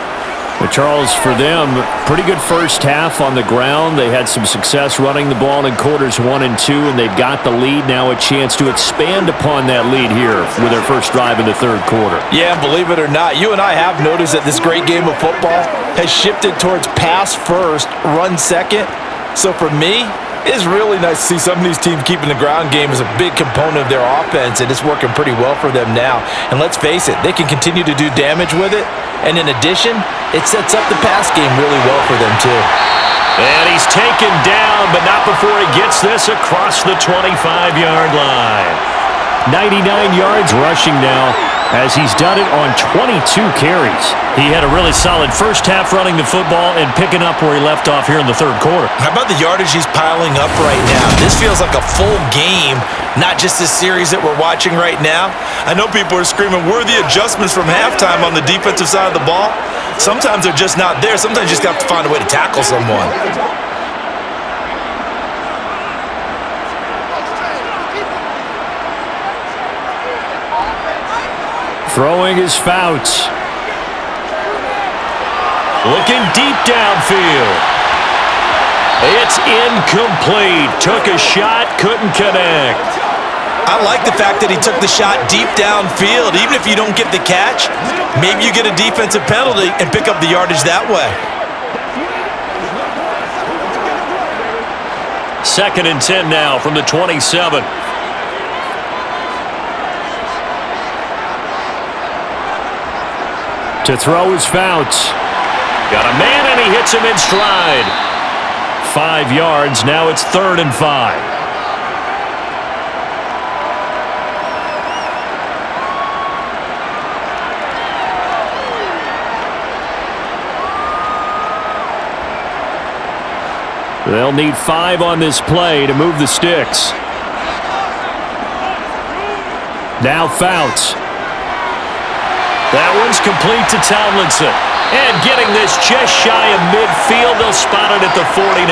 But Charles, for them, pretty good first half on the ground. They had some success running the ball in quarters 1 and 2, and they've got the lead now, a chance to expand upon that lead here with their first drive in the third quarter. Yeah, believe it or not, you and I have noticed that this great game of football has shifted towards pass first, run second. So for me, it's really nice to see some of these teams keeping the ground game as a big component of their offense, and it's working pretty well for them now. And let's face it, they can continue to do damage with it. And in addition, it sets up the pass game really well for them too. And he's taken down, but not before he gets this across the 25-yard line. 99 yards rushing now, as he's done it on 22 carries. He had a really solid first half running the football and picking up where he left off here in the third quarter. How about the yardage he's piling up right now? This feels like a full game, not just this series that we're watching right now. I know people are screaming, where are the adjustments from halftime on the defensive side of the ball? Sometimes they're just not there. Sometimes you just have to find a way to tackle someone. Throwing his Fouts. Looking deep downfield. It's incomplete. Took a shot, couldn't connect. I like the fact that he took the shot deep downfield. Even if you don't get the catch, maybe you get a defensive penalty and pick up the yardage that way. 2nd and 10 now from the 27. To throw his Fouts. Got a man and he hits him in stride. 5 yards. Now it's 3rd and 5. They'll need 5 on this play to move the sticks. Now Fouts. That one's complete to Tomlinson. And getting this just shy of midfield, they'll spot it at the 49.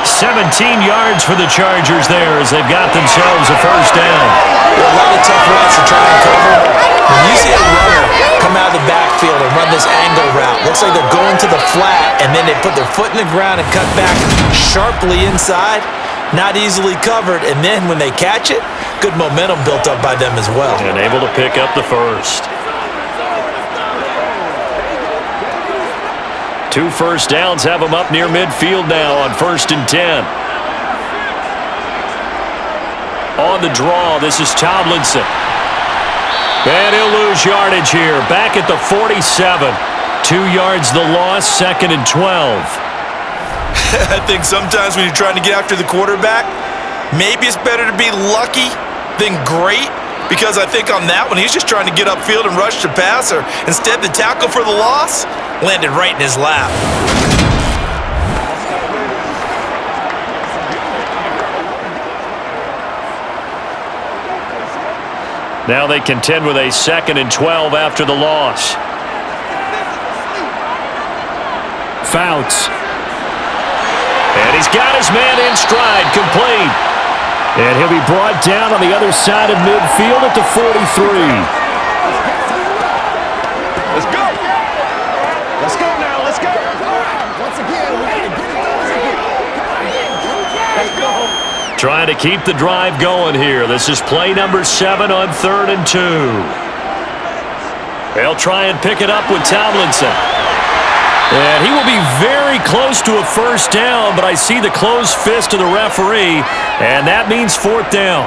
17 yards for the Chargers there as they've got themselves a first down. A lot of tough routes to try and cover. When you see a runner come out of the backfield and run this angle route, looks like they're going to the flat, and then they put their foot in the ground and cut back sharply inside. Not easily covered, and then when they catch it, good momentum built up by them as well. And able to pick up the first. 2 first downs have them up near midfield now on 1st and 10. On the draw, this is Tomlinson. And he'll lose yardage here. Back at the 47. 2 yards the loss, 2nd and 12. I think sometimes when you're trying to get after the quarterback, maybe it's better to be lucky than great. Because I think on that one, he's just trying to get upfield and rush the passer. Instead, the tackle for the loss landed right in his lap. Now they contend with a 2nd and 12 after the loss. Fouts. And he's got his man in stride, complete. And he'll be brought down on the other side of midfield at the 43. Let's go. Let's go now. Let's go. Once again, we got to get it. Let's go. Trying to keep the drive going here. This is play number 7 on 3rd and 2. They'll try and pick it up with Tomlinson. And he will be very close to a first down, but I see the closed fist of the referee, and that means fourth down.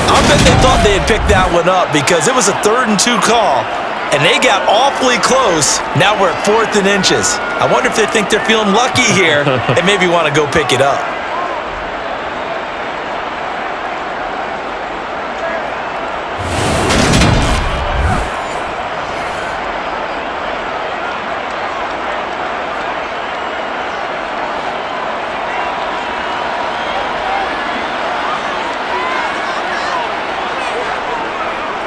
I bet they thought they had picked that one up because it was a 3rd and 2 call, and they got awfully close. Now we're at 4th and inches. I wonder if they think they're feeling lucky here and maybe want to go pick it up.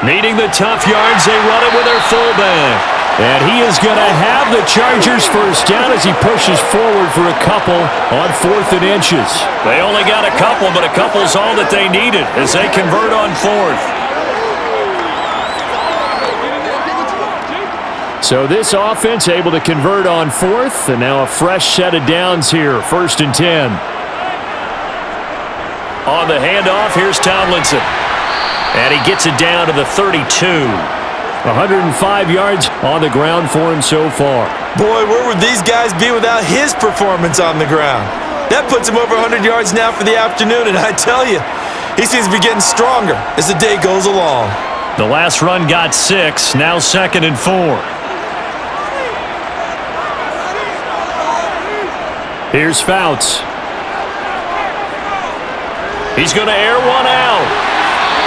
Needing the tough yards, they run it with their fullback. And he is going to have the Chargers first down as he pushes forward for a couple on 4th and inches. They only got a couple, but a couple's all that they needed as they convert on 4th. So this offense able to convert on 4th, and now a fresh set of downs here, 1st and 10. On the handoff, here's Tomlinson. And he gets it down to the 32. 105 yards on the ground for him so far. Boy, where would these guys be without his performance on the ground? That puts him over 100 yards now for the afternoon, and I tell you, he seems to be getting stronger as the day goes along. The last run got 6, now 2nd and 4. Here's Fouts. He's going to air one out.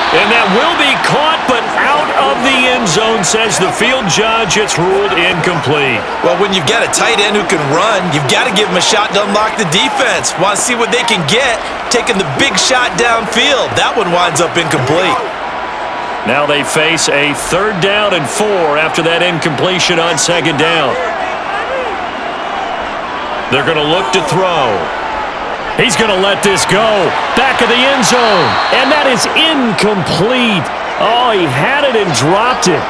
And that will be caught, but out of the end zone, says the field judge. It's ruled incomplete. Well, when you've got a tight end who can run, you've got to give him a shot to unlock the defense. Want to see what they can get, taking the big shot downfield. That one winds up incomplete. Now they face a 3rd down and 4 after that incompletion on 2nd down. They're going to look to throw. He's going to let this go. Back of the end zone. And that is incomplete. Oh, he had it and dropped it.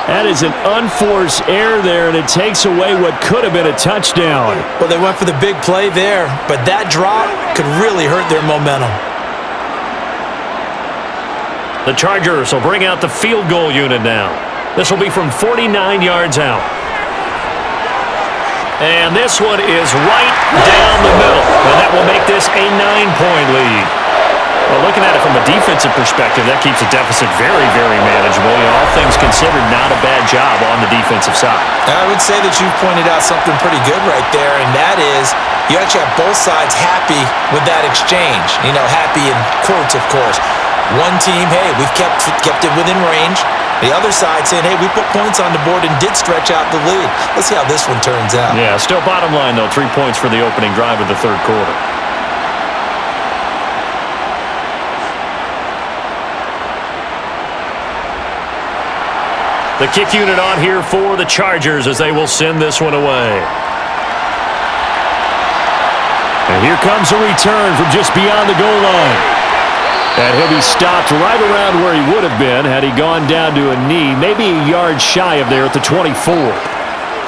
That is an unforced error there, and it takes away what could have been a touchdown. Well, they went for the big play there, but that drop could really hurt their momentum. The Chargers will bring out the field goal unit now. This will be from 49 yards out. And this one is right down the middle. And that will make this a 9-point lead. Well, looking at it from a defensive perspective, that keeps the deficit very, very manageable. You know, all things considered, not a bad job on the defensive side. I would say that you've pointed out something pretty good right there, and that is you actually have both sides happy with that exchange. You know, happy in quotes, of course. One team, hey, we've kept it within range. The other side saying, hey, we put points on the board and did stretch out the lead. Let's see how this one turns out. Yeah, still bottom line, though, 3 points for the opening drive of the 3rd quarter. The kick unit on here for the Chargers as they will send this one away. And here comes a return from just beyond the goal line. And he'll be stopped right around where he would have been had he gone down to a knee, maybe a yard shy of there at the 24.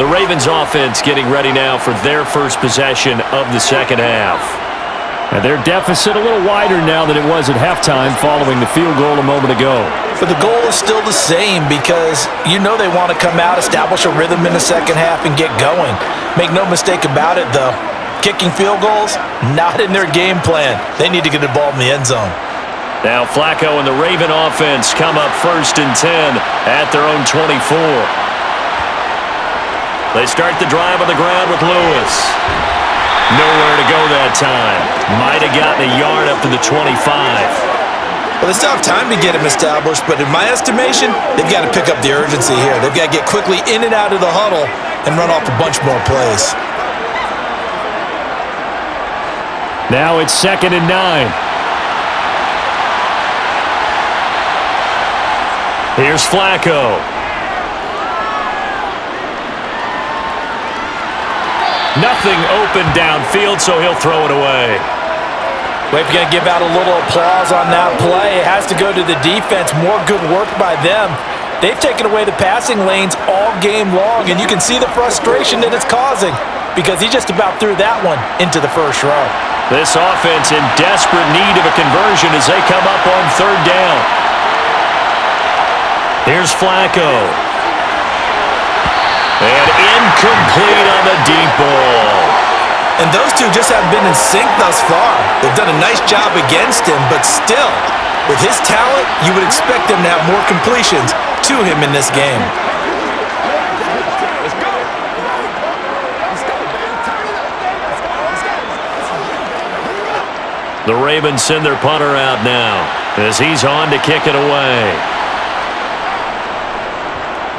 The Ravens offense getting ready now for their first possession of the 2nd half. And their deficit a little wider now than it was at halftime following the field goal a moment ago. But the goal is still the same because you know they want to come out, establish a rhythm in the 2nd half, and get going. Make no mistake about it, though. Kicking field goals, not in their game plan. They need to get the ball in the end zone. Now Flacco and the Raven offense come up 1st and 10 at their own 24. They start the drive on the ground with Lewis. Nowhere to go that time. Might have gotten a yard up to the 25. Well, they still have time to get him established, but in my estimation, they've got to pick up the urgency here. They've got to get quickly in and out of the huddle and run off a bunch more plays. Now it's 2nd and 9. Here's Flacco. Nothing open downfield, so he'll throw it away. We're going to give out a little applause on that play. It has to go to the defense. More good work by them. They've taken away the passing lanes all game long, and you can see the frustration that it's causing because he just about threw that one into the first row. This offense in desperate need of a conversion as they come up on 3rd down. Here's Flacco. And incomplete on the deep ball. And those two just haven't been in sync thus far. They've done a nice job against him, but still, with his talent, you would expect him to have more completions to him in this game. The Ravens send their punter out now as he's on to kick it away.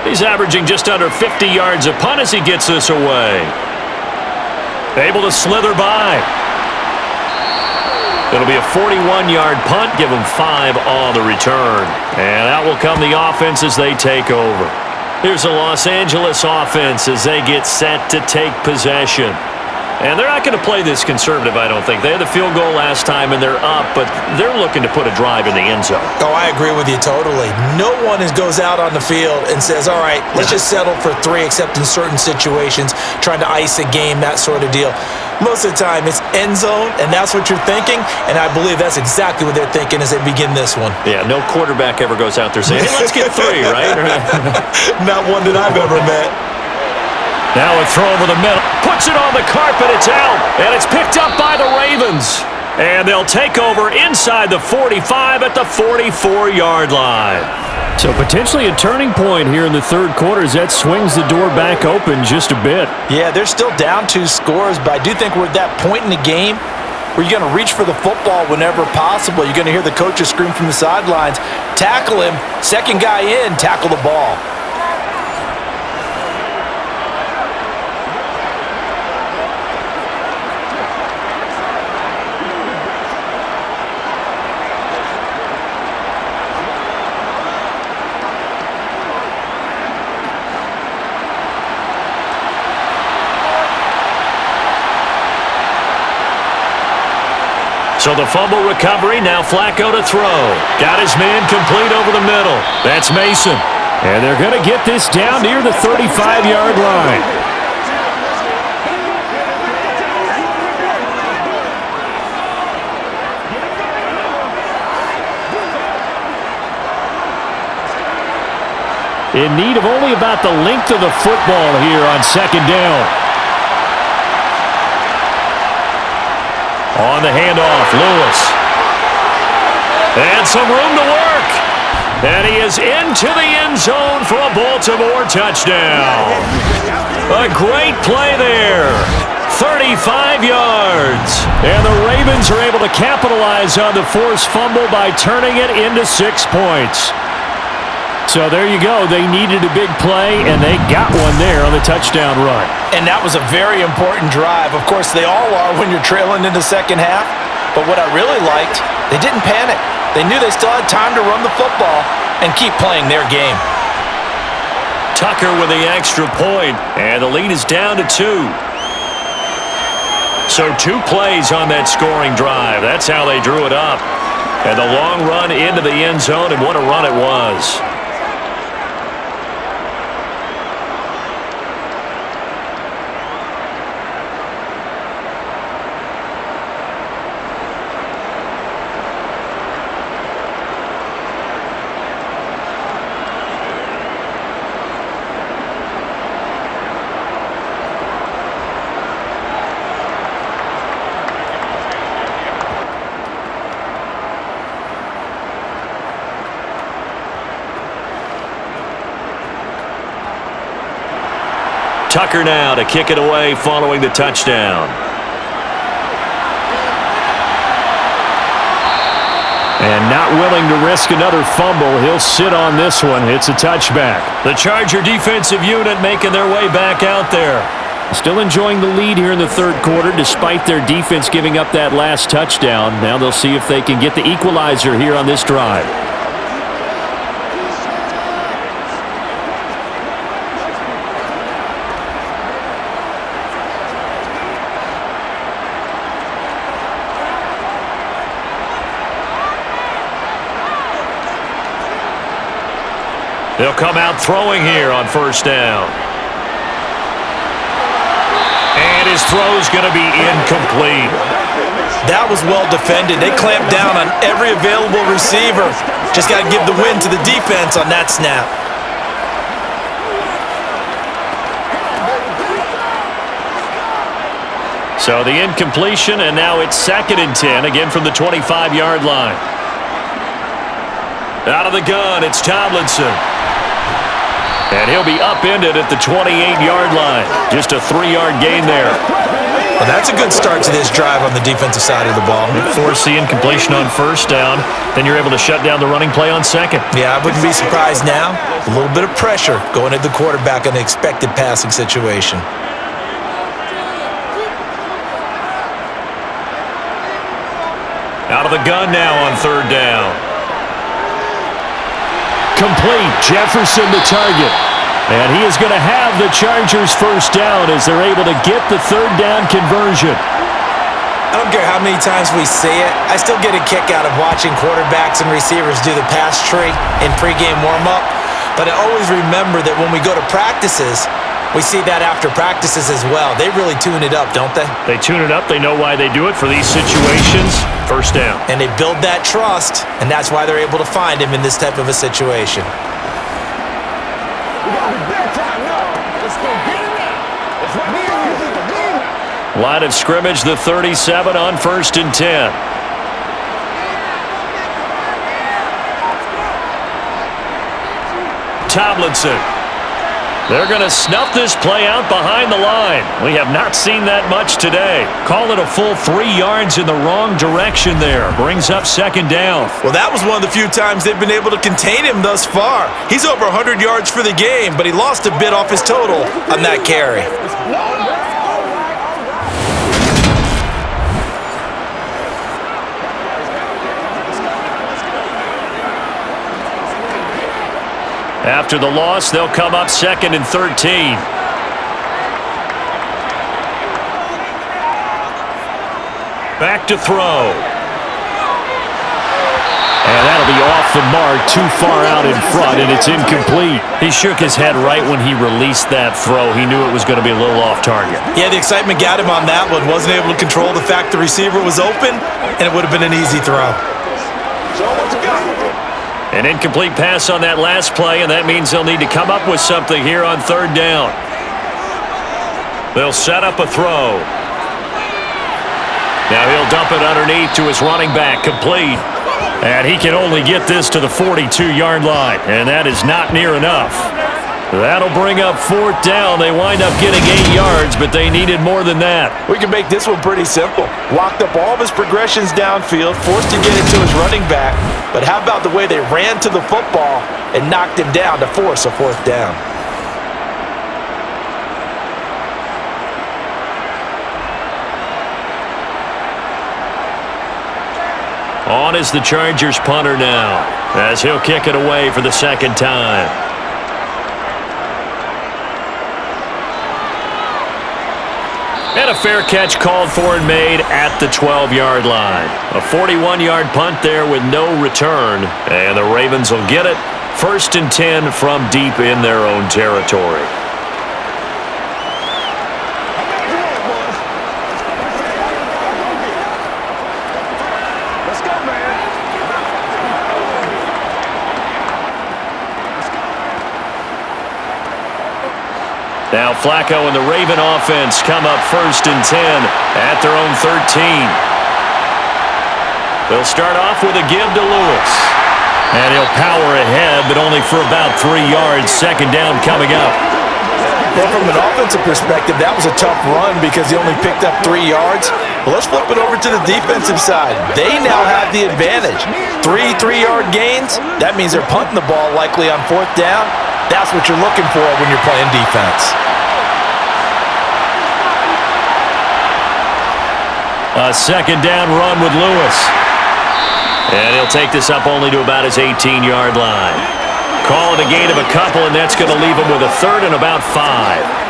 He's averaging just under 50 yards a punt as he gets this away. Able to slither by. It'll be a 41-yard punt. Give him 5 on the return. And out will come the offense as they take over. Here's the Los Angeles offense as they get set to take possession. And they're not going to play this conservative, I don't think. They had the field goal last time, and they're up, but they're looking to put a drive in the end zone. Oh, I agree with you totally. No one goes out on the field and says, all right, let's just settle for 3, except in certain situations, trying to ice a game, that sort of deal. Most of the time, it's end zone, and that's what you're thinking, and I believe that's exactly what they're thinking as they begin this one. Yeah, no quarterback ever goes out there saying, hey, let's get 3, right? Not one that I've ever met. Now a throw over the middle. Puts it on the carpet. It's out. And it's picked up by the Ravens. And they'll take over inside the 45 at the 44-yard line. So potentially a turning point here in the third quarter as that swings the door back open just a bit. Yeah, they're still down 2 scores, but I do think we're at that point in the game where you're going to reach for the football whenever possible. You're going to hear the coaches scream from the sidelines, tackle him, second guy in, tackle the ball. So the fumble recovery, now Flacco to throw. Got his man complete over the middle. That's Mason. And they're going to get this down near the 35-yard line. In need of only about the length of the football here on second down. On the handoff, Lewis. And some room to work. And he is into the end zone for a Baltimore touchdown. A great play there. 35 yards. And the Ravens are able to capitalize on the forced fumble by turning it into 6 points. So there you go. They needed a big play, and they got one there on the touchdown run. And that was a very important drive. Of course, they all are when you're trailing in the second half. But what I really liked, they didn't panic. They knew they still had time to run the football and keep playing their game. Tucker with the extra point, and the lead is down to 2. So 2 plays on that scoring drive. That's how they drew it up. And the long run into the end zone, and what a run it was. Tucker now to kick it away following the touchdown. And not willing to risk another fumble, he'll sit on this one. It's a touchback. The Charger defensive unit making their way back out there. Still enjoying the lead here in the third quarter despite their defense giving up that last touchdown. Now they'll see if they can get the equalizer here on this drive. They'll come out throwing here on first down. And his throw's going to be incomplete. That was well defended. They clamped down on every available receiver. Just got to give the win to the defense on that snap. So the incompletion, and now it's 2nd and 10, again from the 25-yard line. Out of the gun, it's Tomlinson. And he'll be upended at the 28-yard line. Just a 3-yard gain there. Well, that's a good start to this drive on the defensive side of the ball. Force the incompletion on 1st down. Then you're able to shut down the running play on 2nd. Yeah, I wouldn't be surprised now. A little bit of pressure going at the quarterback in an expected passing situation. Out of the gun now on 3rd down. Complete. Jefferson the target. And he is going to have the Chargers 1st down as they're able to get the 3rd down conversion. I don't care how many times we see it. I still get a kick out of watching quarterbacks and receivers do the pass tree in pregame warm-up. But I always remember that when we go to practices, we see that after practices as well. They really tune it up, don't they? They tune it up. They know why they do it for these situations. 1st down. And they build that trust, and that's why they're able to find him in this type of a situation. Line of scrimmage, the 37 on 1st and 10. Tomlinson. They're going to snuff this play out behind the line. We have not seen that much today. Call it a full 3 yards in the wrong direction there. Brings up 2nd down. Well, that was one of the few times they've been able to contain him thus far. He's over 100 yards for the game, but he lost a bit off his total on that carry. After the loss, they'll come up 2nd and 13. Back to throw. And that'll be off the mark, too far out in front, and it's incomplete. He shook his head right when he released that throw. He knew it was going to be a little off target. Yeah, the excitement got him on that one. Wasn't able to control the fact the receiver was open, and it would have been an easy throw. An incomplete pass on that last play, and that means they'll need to come up with something here on 3rd down. They'll set up a throw. Now he'll dump it underneath to his running back, complete. And he can only get this to the 42-yard line, and that is not near enough. That'll bring up 4th down. They wind up getting 8 yards, but they needed more than that. We can make this one pretty simple. Locked up all of his progressions downfield, forced to get it to his running back. But how about the way they ran to the football and knocked him down to force a 4th down? On is the Chargers punter now, as he'll kick it away for the 2nd time. And a fair catch called for and made at the 12-yard line. A 41-yard punt there with no return. And the Ravens will get it. 1st and 10 from deep in their own territory. Let's go, man. Now Flacco and the Raven offense come up 1st and 10 at their own 13. They'll start off with a give to Lewis. And he'll power ahead, but only for about 3 yards. 2nd down coming up. Well, from an offensive perspective, that was a tough run because he only picked up 3 yards. Well, let's flip it over to the defensive side. They now have the advantage. 3 3-yard gains. That means they're punting the ball likely on 4th down. That's what you're looking for when you're playing defense. A 2nd down run with Lewis. And he'll take this up only to about his 18-yard line. Call it a gain of a couple, and that's going to leave him with a 3rd and about 5.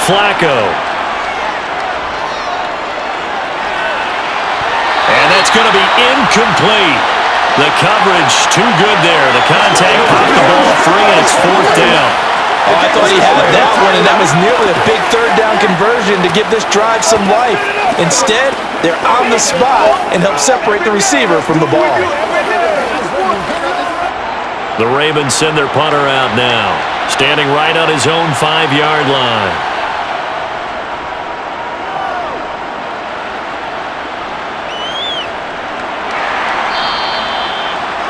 Flacco. And that's going to be incomplete. The coverage too good there. The contact popped the ball free, and it's 4th down. Oh, I thought he had that one, and that was nearly a big third down conversion to give this drive some life. Instead, they're on the spot and help separate the receiver from the ball. The Ravens send their punter out now, standing right on his own 5-yard line.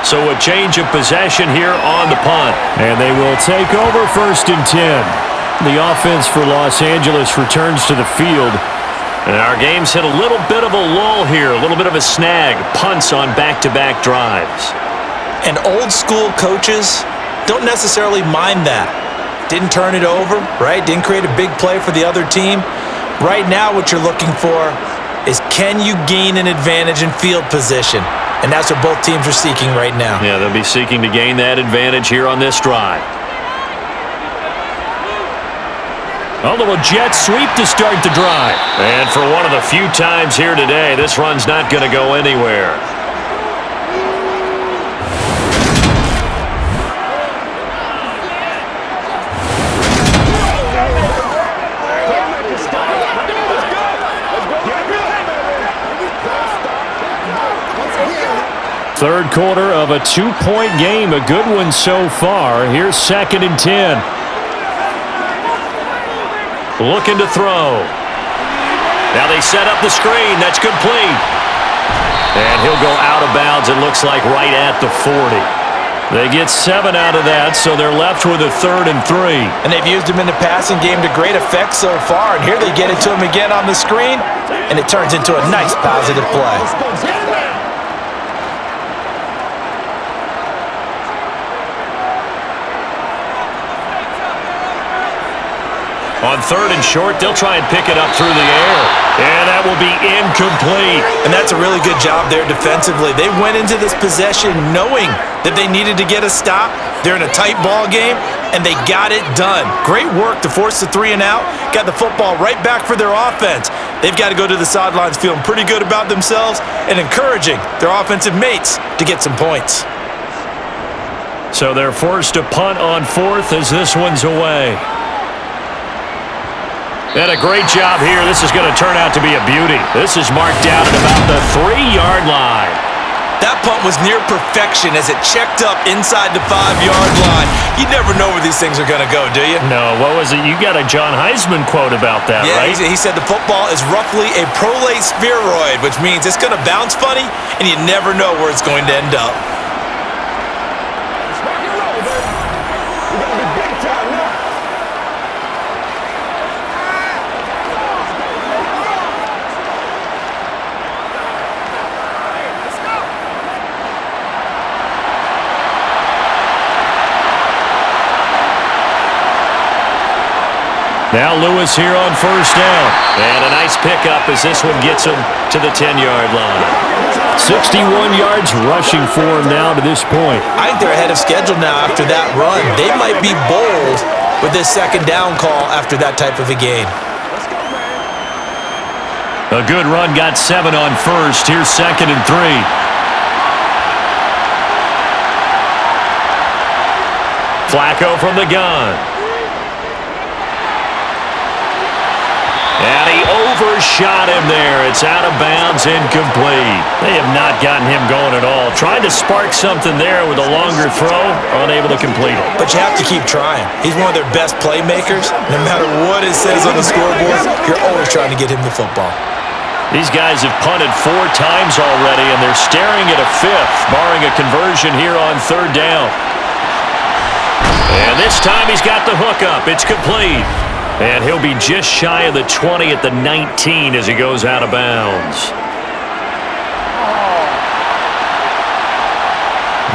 So a change of possession here on the punt. And they will take over 1st and 10. The offense for Los Angeles returns to the field. And our game's hit a little bit of a lull here, a little bit of a snag. Punts on back-to-back drives. And old school coaches don't necessarily mind that. Didn't turn it over, right? Didn't create a big play for the other team. Right now what you're looking for is, can you gain an advantage in field position? And that's what both teams are seeking right now. Yeah, they'll be seeking to gain that advantage here on this drive. A little jet sweep to start the drive. And for one of the few times here today, this run's not going to go anywhere. Third quarter of a 2-point game, a good one so far. Here's 2nd and 10. Looking to throw. Now they set up the screen. That's complete. And he'll go out of bounds, it looks like, right at the 40. They get 7 out of that, so they're left with a 3rd and 3. And they've used him in the passing game to great effect so far. And here they get it to him again on the screen, and it turns into a nice positive play. On 3rd and short, they'll try and pick it up through the air. And that will be incomplete. And that's a really good job there defensively. They went into this possession knowing that they needed to get a stop. They're in a tight ball game, and they got it done. Great work to force the 3 and out. Got the football right back for their offense. They've got to go to the sidelines feeling pretty good about themselves and encouraging their offensive mates to get some points. So they're forced to punt on 4th as this one's away. And a great job here. This is going to turn out to be a beauty. This is marked down at about the 3-yard line. That punt was near perfection as it checked up inside the 5-yard line. You never know where these things are going to go, do you? No, what was it? You got a John Heisman quote about that, right? Yeah, he said the football is roughly a prolate spheroid, which means it's going to bounce funny, and you never know where it's going to end up. Now Lewis here on 1st down. And a nice pickup as this one gets him to the 10-yard line. 61 yards rushing for him now to this point. I think they're ahead of schedule now after that run. They might be bold with this 2nd down call after that type of a game. A good run got 7 on 1st. Here's 2nd and 3. Flacco from the gun. And he overshot him there. It's out of bounds, incomplete. They have not gotten him going at all. Tried to spark something there with a longer throw, unable to complete it. But you have to keep trying. He's one of their best playmakers. No matter what it says on the scoreboard, you're always trying to get him the football. These guys have punted 4 times already, and they're staring at a 5th, barring a conversion here on 3rd down. And this time he's got the hook up. It's complete. And he'll be just shy of the 20 at the 19 as he goes out of bounds.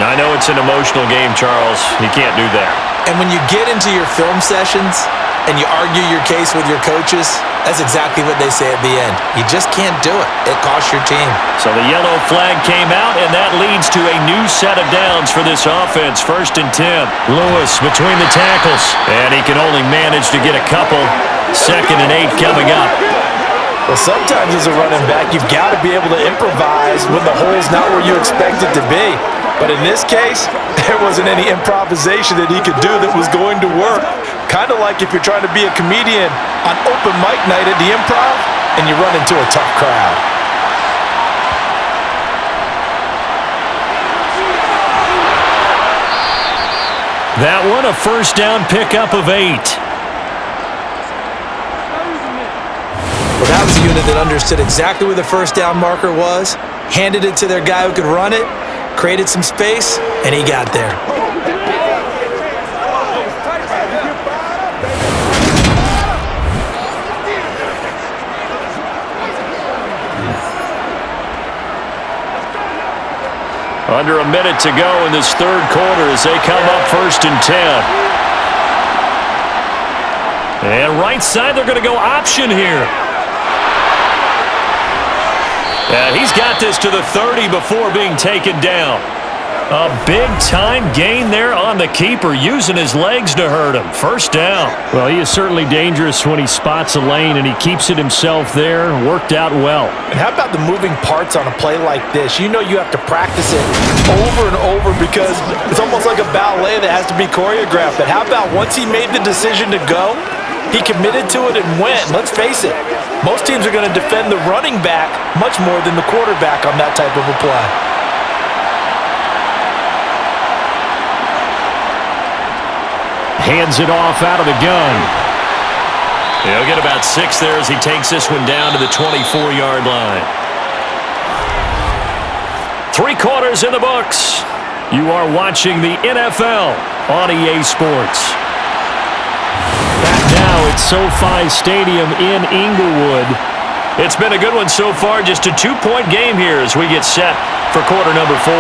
Now, I know it's an emotional game, Charles. You can't do that. And when you get into your film sessions and you argue your case with your coaches, that's exactly what they say at the end. You just can't do it. It costs your team. So the yellow flag came out, and that leads to a new set of downs for this offense. 1st and 10. Lewis between the tackles. And he can only manage to get a couple. 2nd and 8 coming up. Well, sometimes as a running back, you've got to be able to improvise when the hole's not where you expect it to be. But in this case, there wasn't any improvisation that he could do that was going to work. Kind of like if you're trying to be a comedian on open mic night at the Improv and you run into a tough crowd. That one, a first down pickup of 8. Well, that was a unit that understood exactly where the first down marker was, handed it to their guy who could run it, created some space, and he got there. Under a minute to go in this third quarter as they come up 1st and 10. And right side, they're going to go option here. And he's got this to the 30 before being taken down. A big-time gain there on the keeper, using his legs to hurt him. First down. Well, he is certainly dangerous when he spots a lane, and he keeps it himself there. Worked out well. And how about the moving parts on a play like this? You know you have to practice it over and over because it's almost like a ballet that has to be choreographed. But how about once he made the decision to go, he committed to it and went. Let's face it, most teams are going to defend the running back much more than the quarterback on that type of a play. Hands it off out of the gun. He'll get about 6 there as he takes this one down to the 24-yard line. 3 quarters in the books. You are watching the NFL on EA Sports. Back now at SoFi Stadium in Inglewood. It's been a good one so far. Just a 2-point game here as we get set for quarter number 4.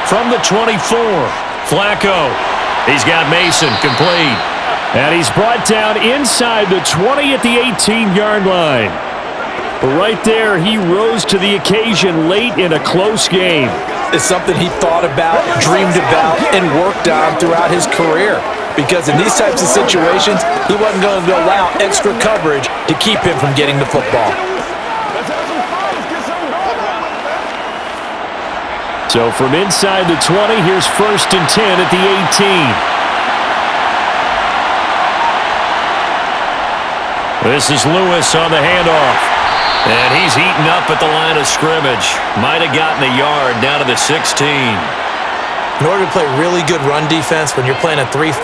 From the 24. Flacco, he's got Mason complete. And he's brought down inside the 20 at the 18-yard line. But right there, he rose to the occasion late in a close game. It's something he thought about, dreamed about, and worked on throughout his career. Because in these types of situations, he wasn't going to allow extra coverage to keep him from getting the football. So from inside the 20, here's 1st and 10 at the 18. This is Lewis on the handoff. And he's eaten up at the line of scrimmage. Might have gotten a yard down to the 16. In order to play really good run defense when you're playing a 3-4,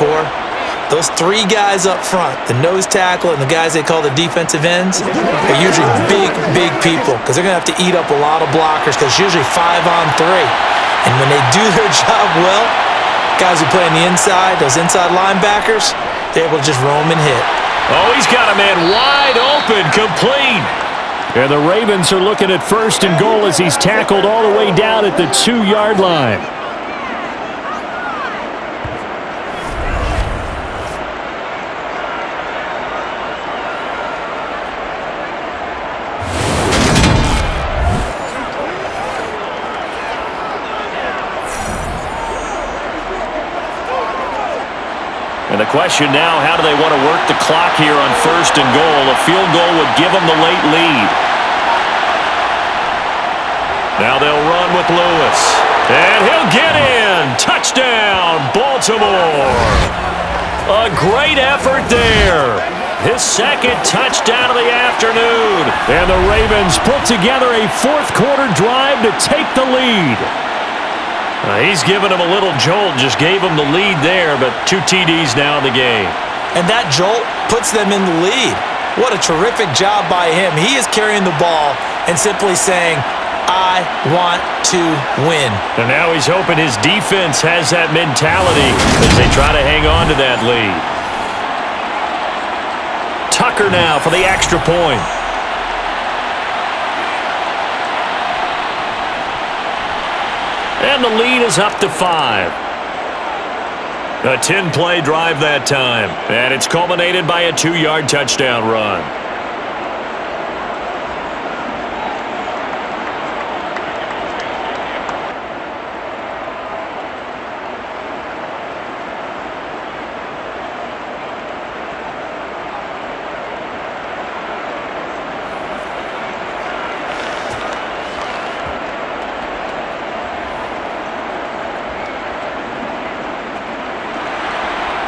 those 3 guys up front, the nose tackle and the guys they call the defensive ends, are usually big people because they're going to have to eat up a lot of blockers because it's usually 5-on-3. And when they do their job well, guys who play on the inside, those inside linebackers, they're able to just roam and hit. Oh, he's got a man wide open, complete. And the Ravens are looking at 1st and goal as he's tackled all the way down at the 2-yard line. And the question now, how do they want to work the clock here on 1st and goal? A field goal would give them the late lead. Now they'll run with Lewis. And he'll get in. Touchdown, Baltimore. A great effort there. His 2nd touchdown of the afternoon. And the Ravens put together a 4th quarter drive to take the lead. He's given him a little jolt, just gave him the lead there, but 2 TDs now in the game. And that jolt puts them in the lead. What a terrific job by him. He is carrying the ball and simply saying, I want to win. And now he's hoping his defense has that mentality as they try to hang on to that lead. Tucker now for the extra point. And the lead is up to 5. A 10-play drive that time. And it's culminated by a 2-yard touchdown run.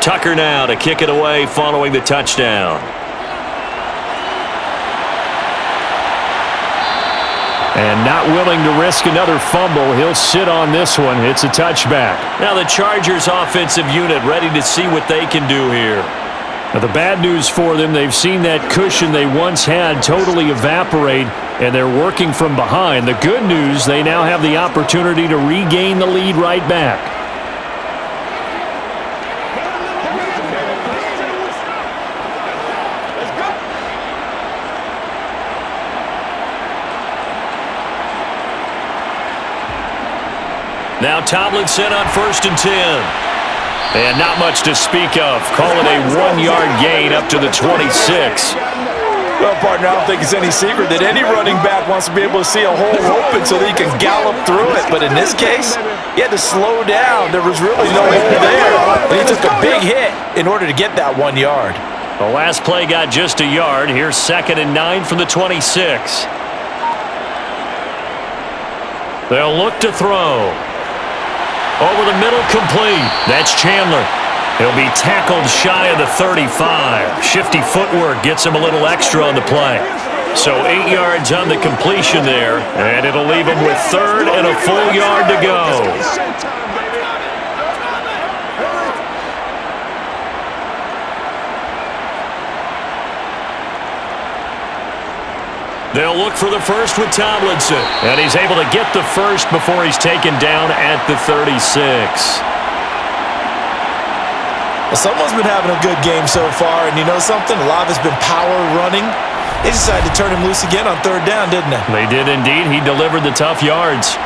Tucker now to kick it away following the touchdown. And not willing to risk another fumble, he'll sit on this one. It's a touchback. Now the Chargers offensive unit ready to see what they can do here. Now the bad news for them, they've seen that cushion they once had totally evaporate, and they're working from behind. The good news, they now have the opportunity to regain the lead right back. Now Tomlinson on 1st and 10. And not much to speak of. Call it a 1-yard gain up to the 26. Well, partner, I don't think it's any secret that any running back wants to be able to see a hole open so that he can gallop through it. But in this case, he had to slow down. There was really no hole there. And he took a big hit in order to get that 1 yard. The last play got just a yard. Here's 2nd and 9 from the 26. They'll look to throw. Over the middle, complete. That's Chandler. He'll be tackled shy of the 35. Shifty footwork gets him a little extra on the play. So 8 yards on the completion there, and it'll leave him with 3rd and a full yard to go. They'll look for the first with Tomlinson. And he's able to get the first before he's taken down at the 36. Well, someone's been having a good game so far, and you know something? A lot of it's been power running. They decided to turn him loose again on 3rd down, didn't they? They did indeed. He delivered the tough yards.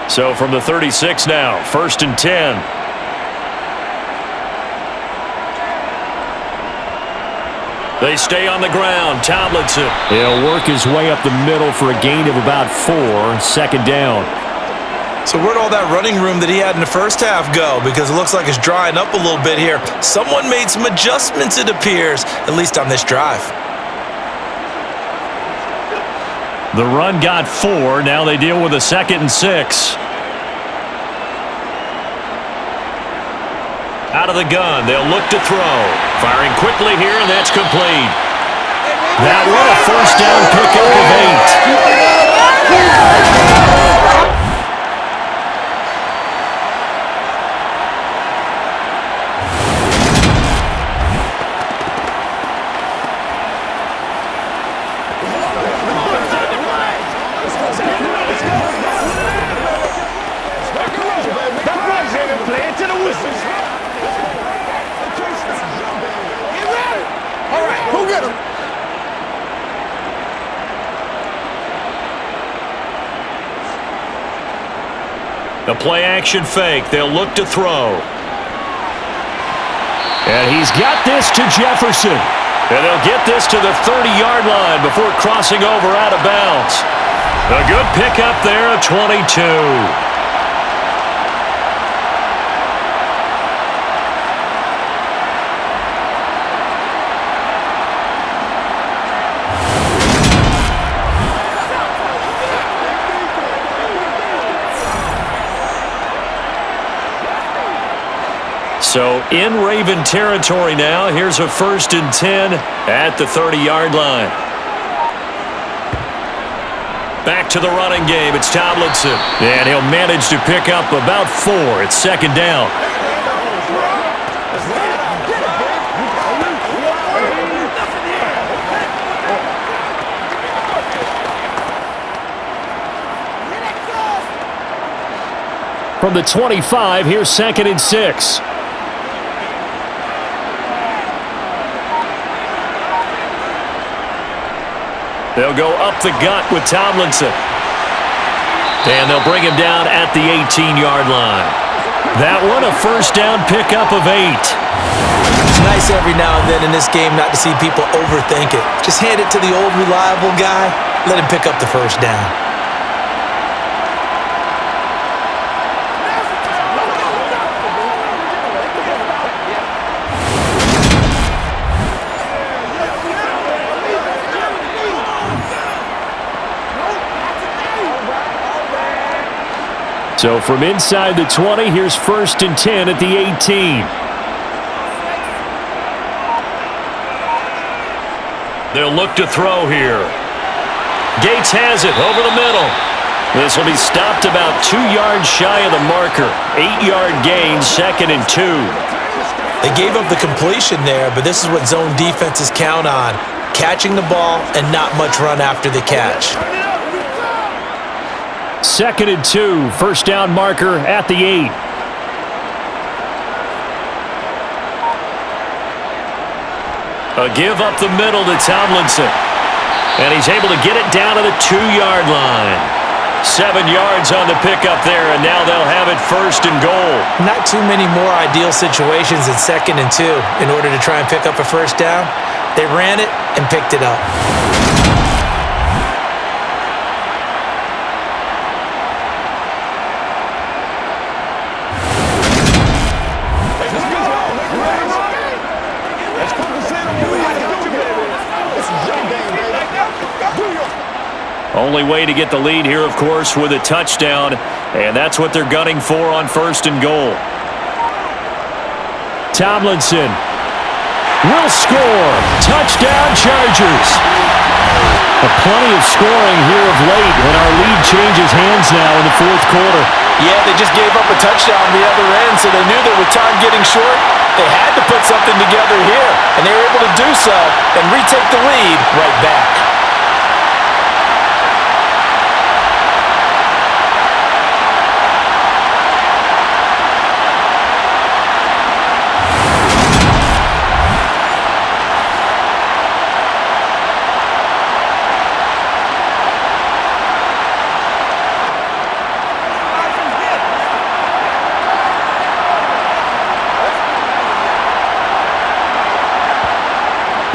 So from the 36 now, 1st and 10. They stay on the ground. Tomlinson. He'll work his way up the middle for a gain of about 4. 2nd down. So where'd all that running room that he had in the first half go? Because it looks like it's drying up a little bit here. Someone made some adjustments, it appears, at least on this drive. The run got 4. Now they deal with a 2nd and 6. Out of the gun, they'll look to throw. Firing quickly here, and that's complete. That one, a 1st down pickup of 8. The play-action fake. They'll look to throw. And he's got this to Jefferson. And they'll get this to the 30-yard line before crossing over out of bounds. A good pickup there, a 22. So in Raven territory now. Here's a 1st and 10 at the 30-yard line. Back to the running game. It's Tomlinson. And he'll manage to pick up about 4. It's 2nd down. From the 25, here's 2nd and 6. They'll go up the gut with Tomlinson. And they'll bring him down at the 18-yard line. That one, a 1st down pickup of 8. It's nice every now and then in this game not to see people overthink it. Just hand it to the old reliable guy. Let him pick up the 1st down. So from inside the 20, here's 1st and 10 at the 18. They'll look to throw here. Gates has it over the middle. This will be stopped about 2 yards shy of the marker. 8-yard gain, 2nd and 2. They gave up the completion there, but this is what zone defenses count on. Catching the ball and not much run after the catch. 2nd and 2, 1st down marker at the 8. A give up the middle to Tomlinson. And he's able to get it down to the 2-yard line. 7 yards on the pickup there, and now they'll have it 1st and goal. Not too many more ideal situations than 2nd and 2 in order to try and pick up a 1st down. They ran it and picked it up. Only way to get the lead here, of course, with a touchdown, and that's what they're gunning for on 1st and goal. Tomlinson will score. Touchdown, Chargers. Plenty of scoring here of late, and our lead changes hands now in the 4th quarter. Yeah, they just gave up a touchdown on the other end, so they knew that with time getting short, they had to put something together here, and they were able to do so and retake the lead right back.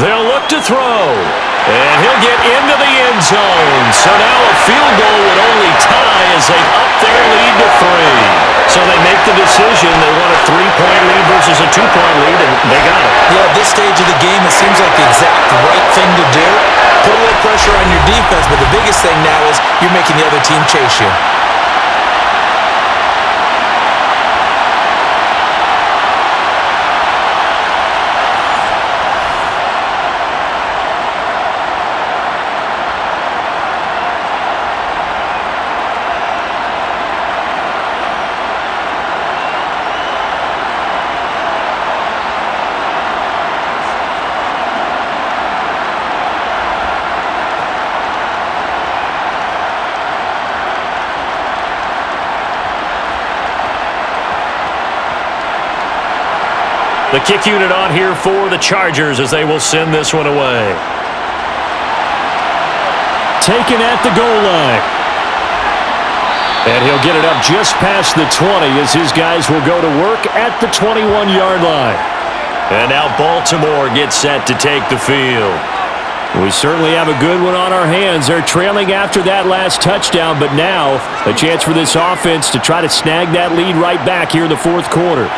They'll look to throw, and he'll get into the end zone. So now a field goal would only tie as they up their lead to 3. So they make the decision. They want a 3-point lead versus a 2-point lead, and they got it. Yeah, at this stage of the game, it seems like the exact right thing to do. Put a little pressure on your defense, but the biggest thing now is you're making the other team chase you. The kick unit on here for the Chargers as they will send this one away. Taken at the goal line. And he'll get it up just past the 20 as his guys will go to work at the 21-yard line. And now Baltimore gets set to take the field. We certainly have a good one on our hands. They're trailing after that last touchdown, but now a chance for this offense to try to snag that lead right back here in the 4th quarter.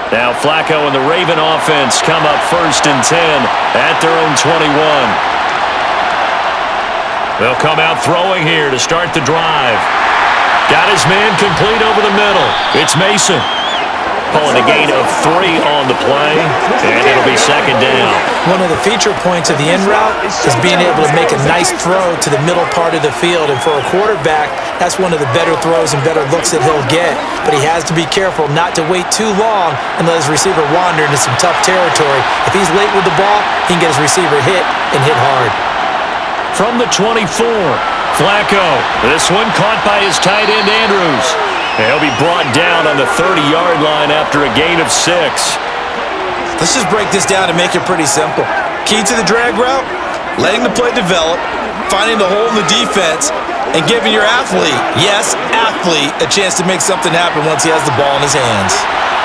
Now Flacco and the Raven offense come up 1st and 10 at their own 21. They'll come out throwing here to start the drive. Got his man complete over the middle. It's Mason. Calling a gain of 3 on the play, and it'll be 2nd down. One of the feature points of the end route is being able to make a nice throw to the middle part of the field, and for a quarterback, that's one of the better throws and better looks that he'll get. But he has to be careful not to wait too long and let his receiver wander into some tough territory. If he's late with the ball, he can get his receiver hit and hit hard. From the 24, Flacco. This one caught by his tight end, Andrews. He'll be brought down on the 30-yard line after a gain of 6. Let's just break this down and make it pretty simple. Key to the drag route, letting the play develop, finding the hole in the defense, and giving your athlete, yes, athlete, a chance to make something happen once he has the ball in his hands.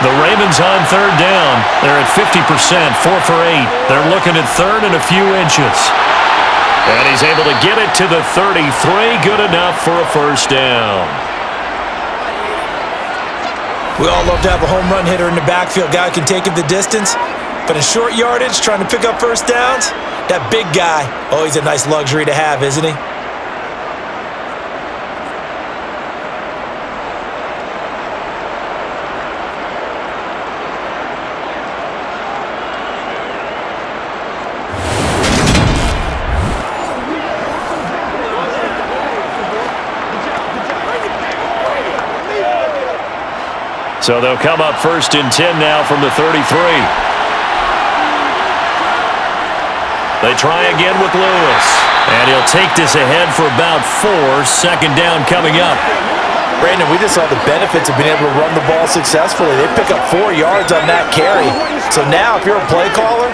The Ravens on 3rd down. They're at 50%, 4 for 8. They're looking at 3rd and a few inches. And he's able to get it to the 33, good enough for a 1st down. We all love to have a home run hitter in the backfield. Guy who can take it the distance. But in short yardage, trying to pick up first downs, that big guy, oh, he's a nice luxury to have, isn't he? So they'll come up 1st and 10 now from the 33. They try again with Lewis. And he'll take this ahead for about 4. 2nd down coming up. Brandon, we just saw the benefits of being able to run the ball successfully. They pick up 4 yards on that carry. So now if you're a play caller,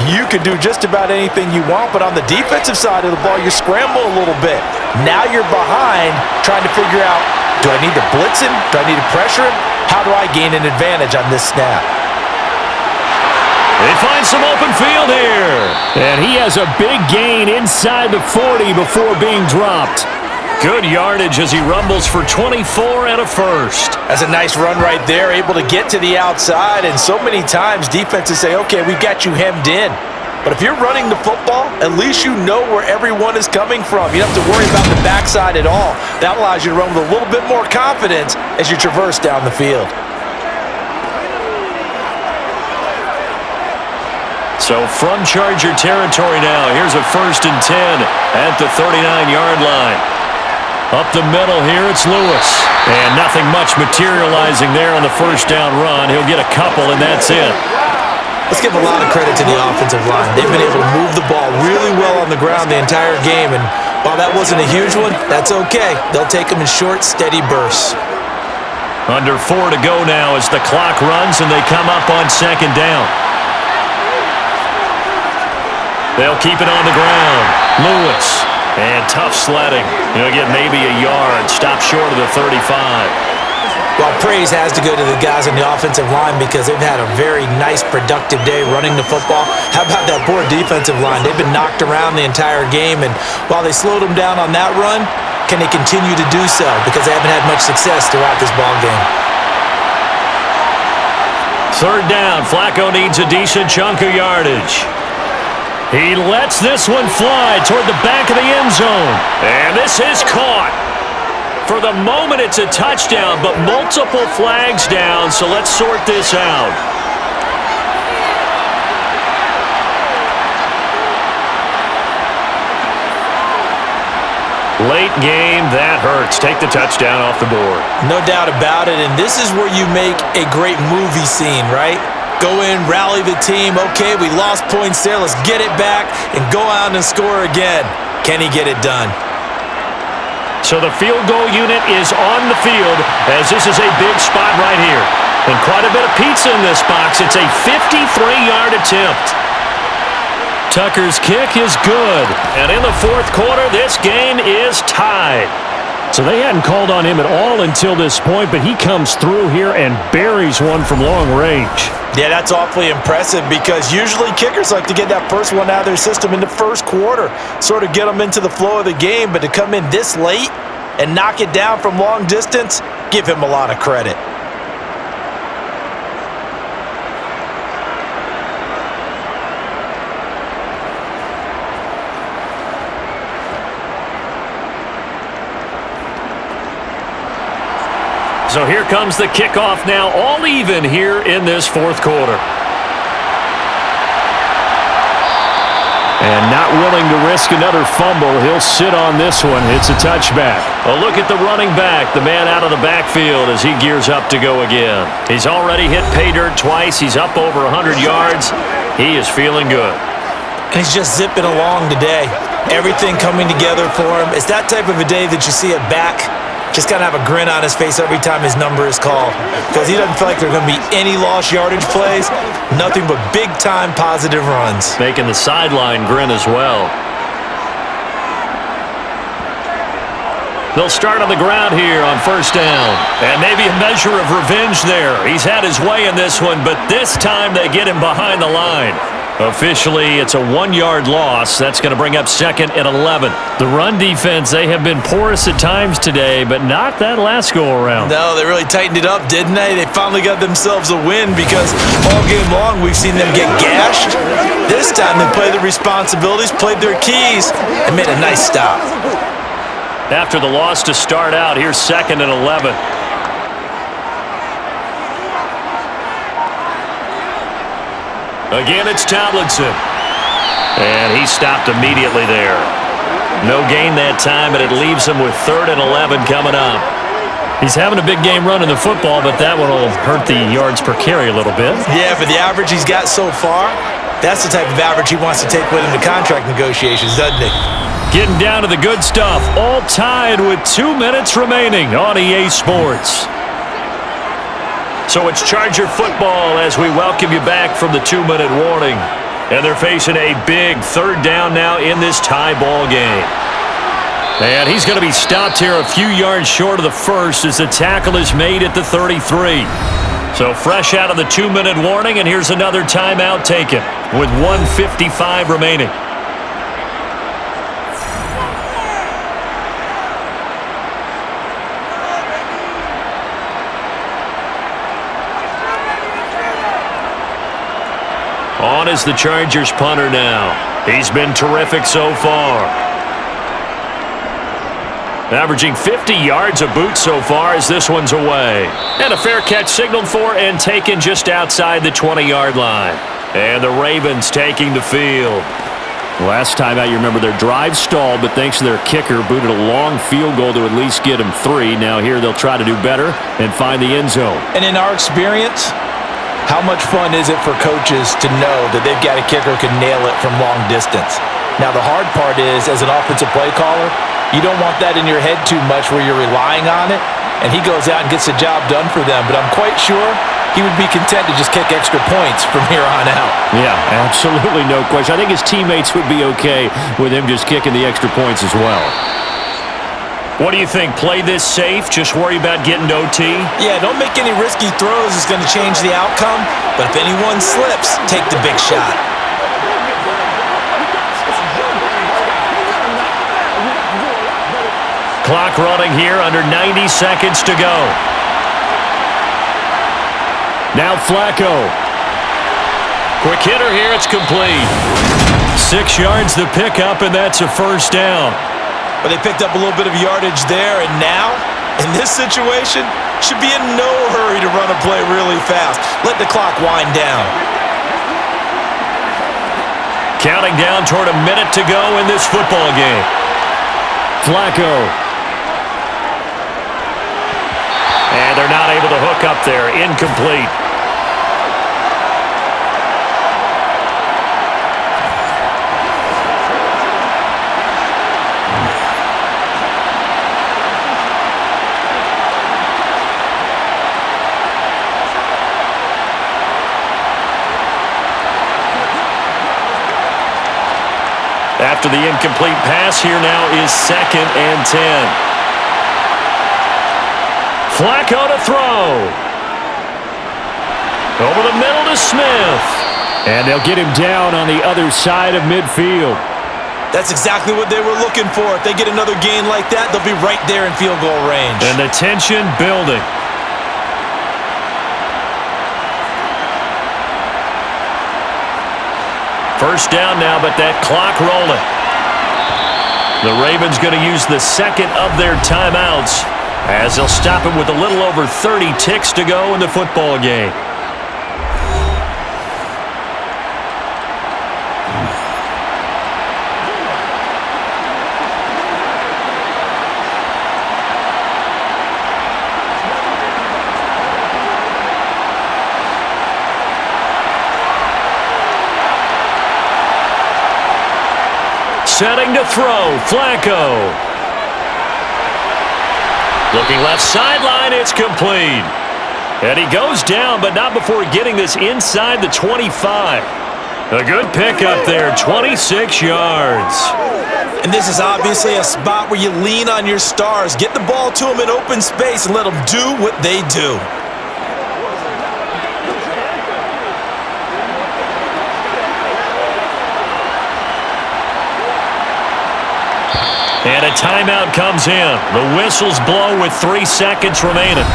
you can do just about anything you want. But on the defensive side of the ball, you scramble a little bit. Now you're behind trying to figure out, do I need to blitz him? Do I need to pressure him? How do I gain an advantage on this snap? They find some open field here. And he has a big gain inside the 40 before being dropped. Good yardage as he rumbles for 24 and a first. That's a nice run right there, able to get to the outside. And so many times defenses say, okay, we've got you hemmed in. But if you're running the football, at least you know where everyone is coming from. You don't have to worry about the backside at all. That allows you to run with a little bit more confidence as you traverse down the field. So from Charger territory now, here's a 1st and 10 at the 39-yard line. Up the middle here, it's Lewis. And nothing much materializing there on the 1st down run. He'll get a couple, and that's it. Let's give a lot of credit to the offensive line. They've been able to move the ball really well on the ground the entire game, and while that wasn't a huge one, that's okay. They'll take them in short, steady bursts. Under 4 to go now as the clock runs, and they come up on 2nd down. They'll keep it on the ground. Lewis, and tough sledding. He'll get maybe a yard, stop short of the 35. Well, praise has to go to the guys on the offensive line because they've had a very nice, productive day running the football. How about that poor defensive line? They've been knocked around the entire game, and while they slowed them down on that run, can they continue to do so? Because they haven't had much success throughout this ball game. 3rd down, Flacco needs a decent chunk of yardage. He lets this one fly toward the back of the end zone. And this is caught. For the moment, it's a touchdown, but multiple flags down, so let's sort this out. Late game, that hurts. Take the touchdown off the board. No doubt about it, and this is where you make a great movie scene, right? Go in, rally the team. Okay, we lost points there. Let's get it back and go out and score again. Can he get it done? So the field goal unit is on the field as this is a big spot right here. And quite a bit of pizza in this box. It's a 53-yard attempt. Tucker's kick is good. And in the 4th quarter, this game is tied. So they hadn't called on him at all until this point, but he comes through here and buries one from long range. Yeah, that's awfully impressive because usually kickers like to get that first one out of their system in the 1st quarter, sort of get them into the flow of the game, but to come in this late and knock it down from long distance, give him a lot of credit. So here comes the kickoff now, all even here in this 4th quarter. And not willing to risk another fumble, he'll sit on this one. It's a touchback. A look at the running back, the man out of the backfield as he gears up to go again. He's already hit pay dirt twice. He's up over 100 yards. He is feeling good. And he's just zipping along today. Everything coming together for him. It's that type of a day that you see a back just kind of have a grin on his face every time his number is called because he doesn't feel like there are going to be any lost yardage plays, nothing but big-time positive runs. Making the sideline grin as well. They'll start on the ground here on 1st down. And maybe a measure of revenge there. He's had his way in this one, but this time they get him behind the line. Officially, it's a 1-yard loss. That's going to bring up 2nd and 11. The run defense, they have been porous at times today, but not that last go-around. No, they really tightened it up, didn't they? They finally got themselves a win because all game long we've seen them get gashed. This time they played the responsibilities, played their keys, and made a nice stop. After the loss to start out, here's 2nd and 11. Again, it's Tomlinson. And he stopped immediately there. No gain that time, and it leaves him with 3rd and 11 coming up. He's having a big game running the football, but that one will hurt the yards per carry a little bit. Yeah, for the average he's got so far, that's the type of average he wants to take with him to contract negotiations, doesn't he? Getting down to the good stuff. All tied with 2 minutes remaining on EA Sports. So it's Charger football as we welcome you back from the 2-minute warning. And they're facing a big 3rd down now in this tie ball game. And he's going to be stopped here a few yards short of the first as the tackle is made at the 33. So fresh out of the 2-minute warning, and here's another timeout taken with 1:55 remaining. On is the Chargers punter now. He's been terrific so far. Averaging 50 yards a boot so far as this one's away. And a fair catch signaled for and taken just outside the 20-yard line. And the Ravens taking the field. Last time out, you remember their drive stalled, but thanks to their kicker, booted a long field goal to at least get him 3. Now here they'll try to do better and find the end zone. And in our experience, how much fun is it for coaches to know that they've got a kicker who can nail it from long distance? Now, the hard part is, as an offensive play caller, you don't want that in your head too much where you're relying on it, and he goes out and gets the job done for them. But I'm quite sure he would be content to just kick extra points from here on out. Yeah, absolutely no question. I think his teammates would be okay with him just kicking the extra points as well. What do you think? Play this safe? Just worry about getting to OT? Yeah, don't make any risky throws. It's going to change the outcome. But if anyone slips, take the big shot. Clock running here, under 90 seconds to go. Now Flacco. Quick hitter here, it's complete. 6 yards the pickup, and that's a first down. But they picked up a little bit of yardage there, and now, in this situation, should be in no hurry to run a play really fast. Let the clock wind down. Counting down toward a minute to go in this football game. Flacco. And they're not able to hook up there. Incomplete. After the incomplete pass, here now is 2nd and 10. Flacco to throw. Over the middle to Smith. And they'll get him down on the other side of midfield. That's exactly what they were looking for. If they get another gain like that, they'll be right there in field goal range. And the tension building. First down now, but that clock rolling. The Ravens going to use the second of their timeouts as they'll stop him with a little over 30 ticks to go in the football game. Setting to throw, Flacco. Looking left sideline, it's complete. And he goes down, but not before getting this inside the 25. A good pickup there, 26 yards. And this is obviously a spot where you lean on your stars. Get the ball to them in open space and let them do what they do. And a timeout comes in. The whistles blow with 3 seconds remaining.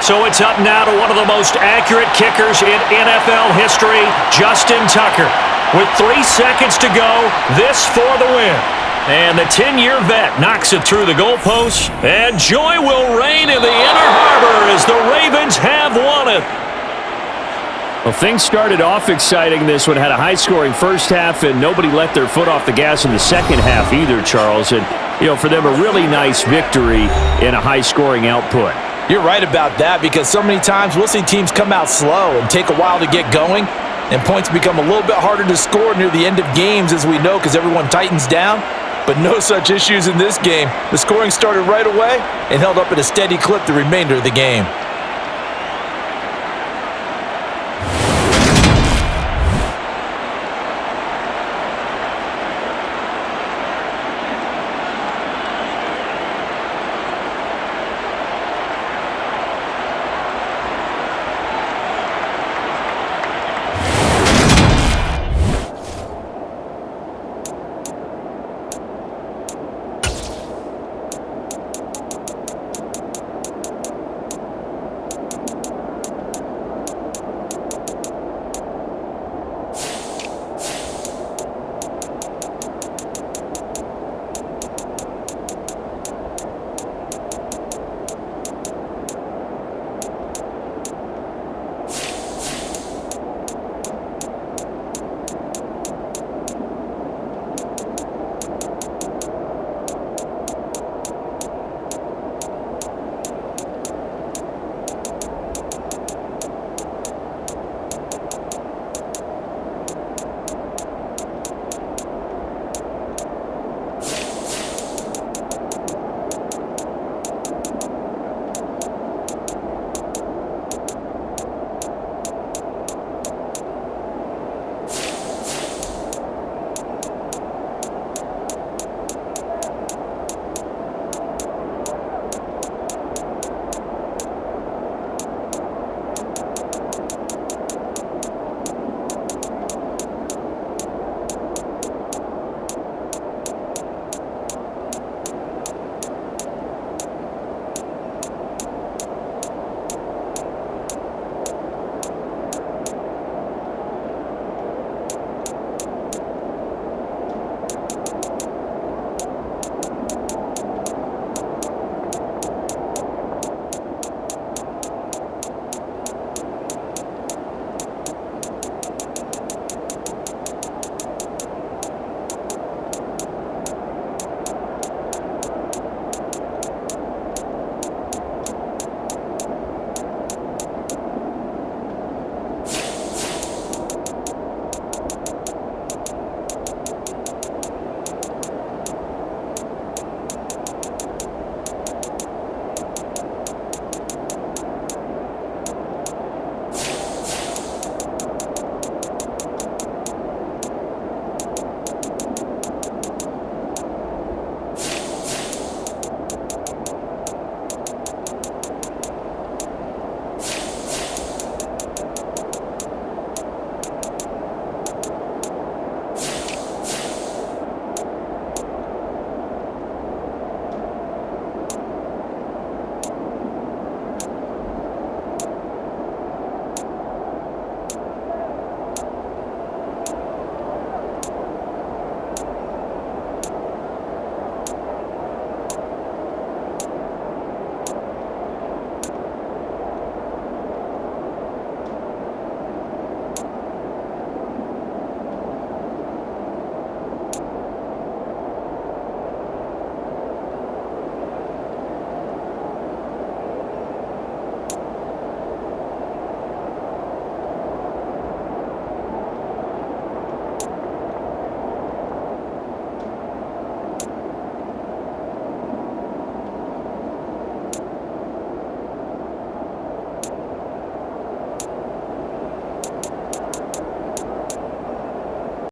So it's up now to one of the most accurate kickers in NFL history, Justin Tucker. With 3 seconds to go, this for the win. And the 10-year vet knocks it through the goalposts, and joy will reign in the Inner Harbor as the Ravens have won it. Well, things started off exciting. This one had a high-scoring first half, and nobody let their foot off the gas in the second half either, Charles. And, for them, a really nice victory in a high-scoring output. You're right about that, because so many times we'll see teams come out slow and take a while to get going, and points become a little bit harder to score near the end of games, as we know, because everyone tightens down. But no such issues in this game. The scoring started right away and held up at a steady clip the remainder of the game.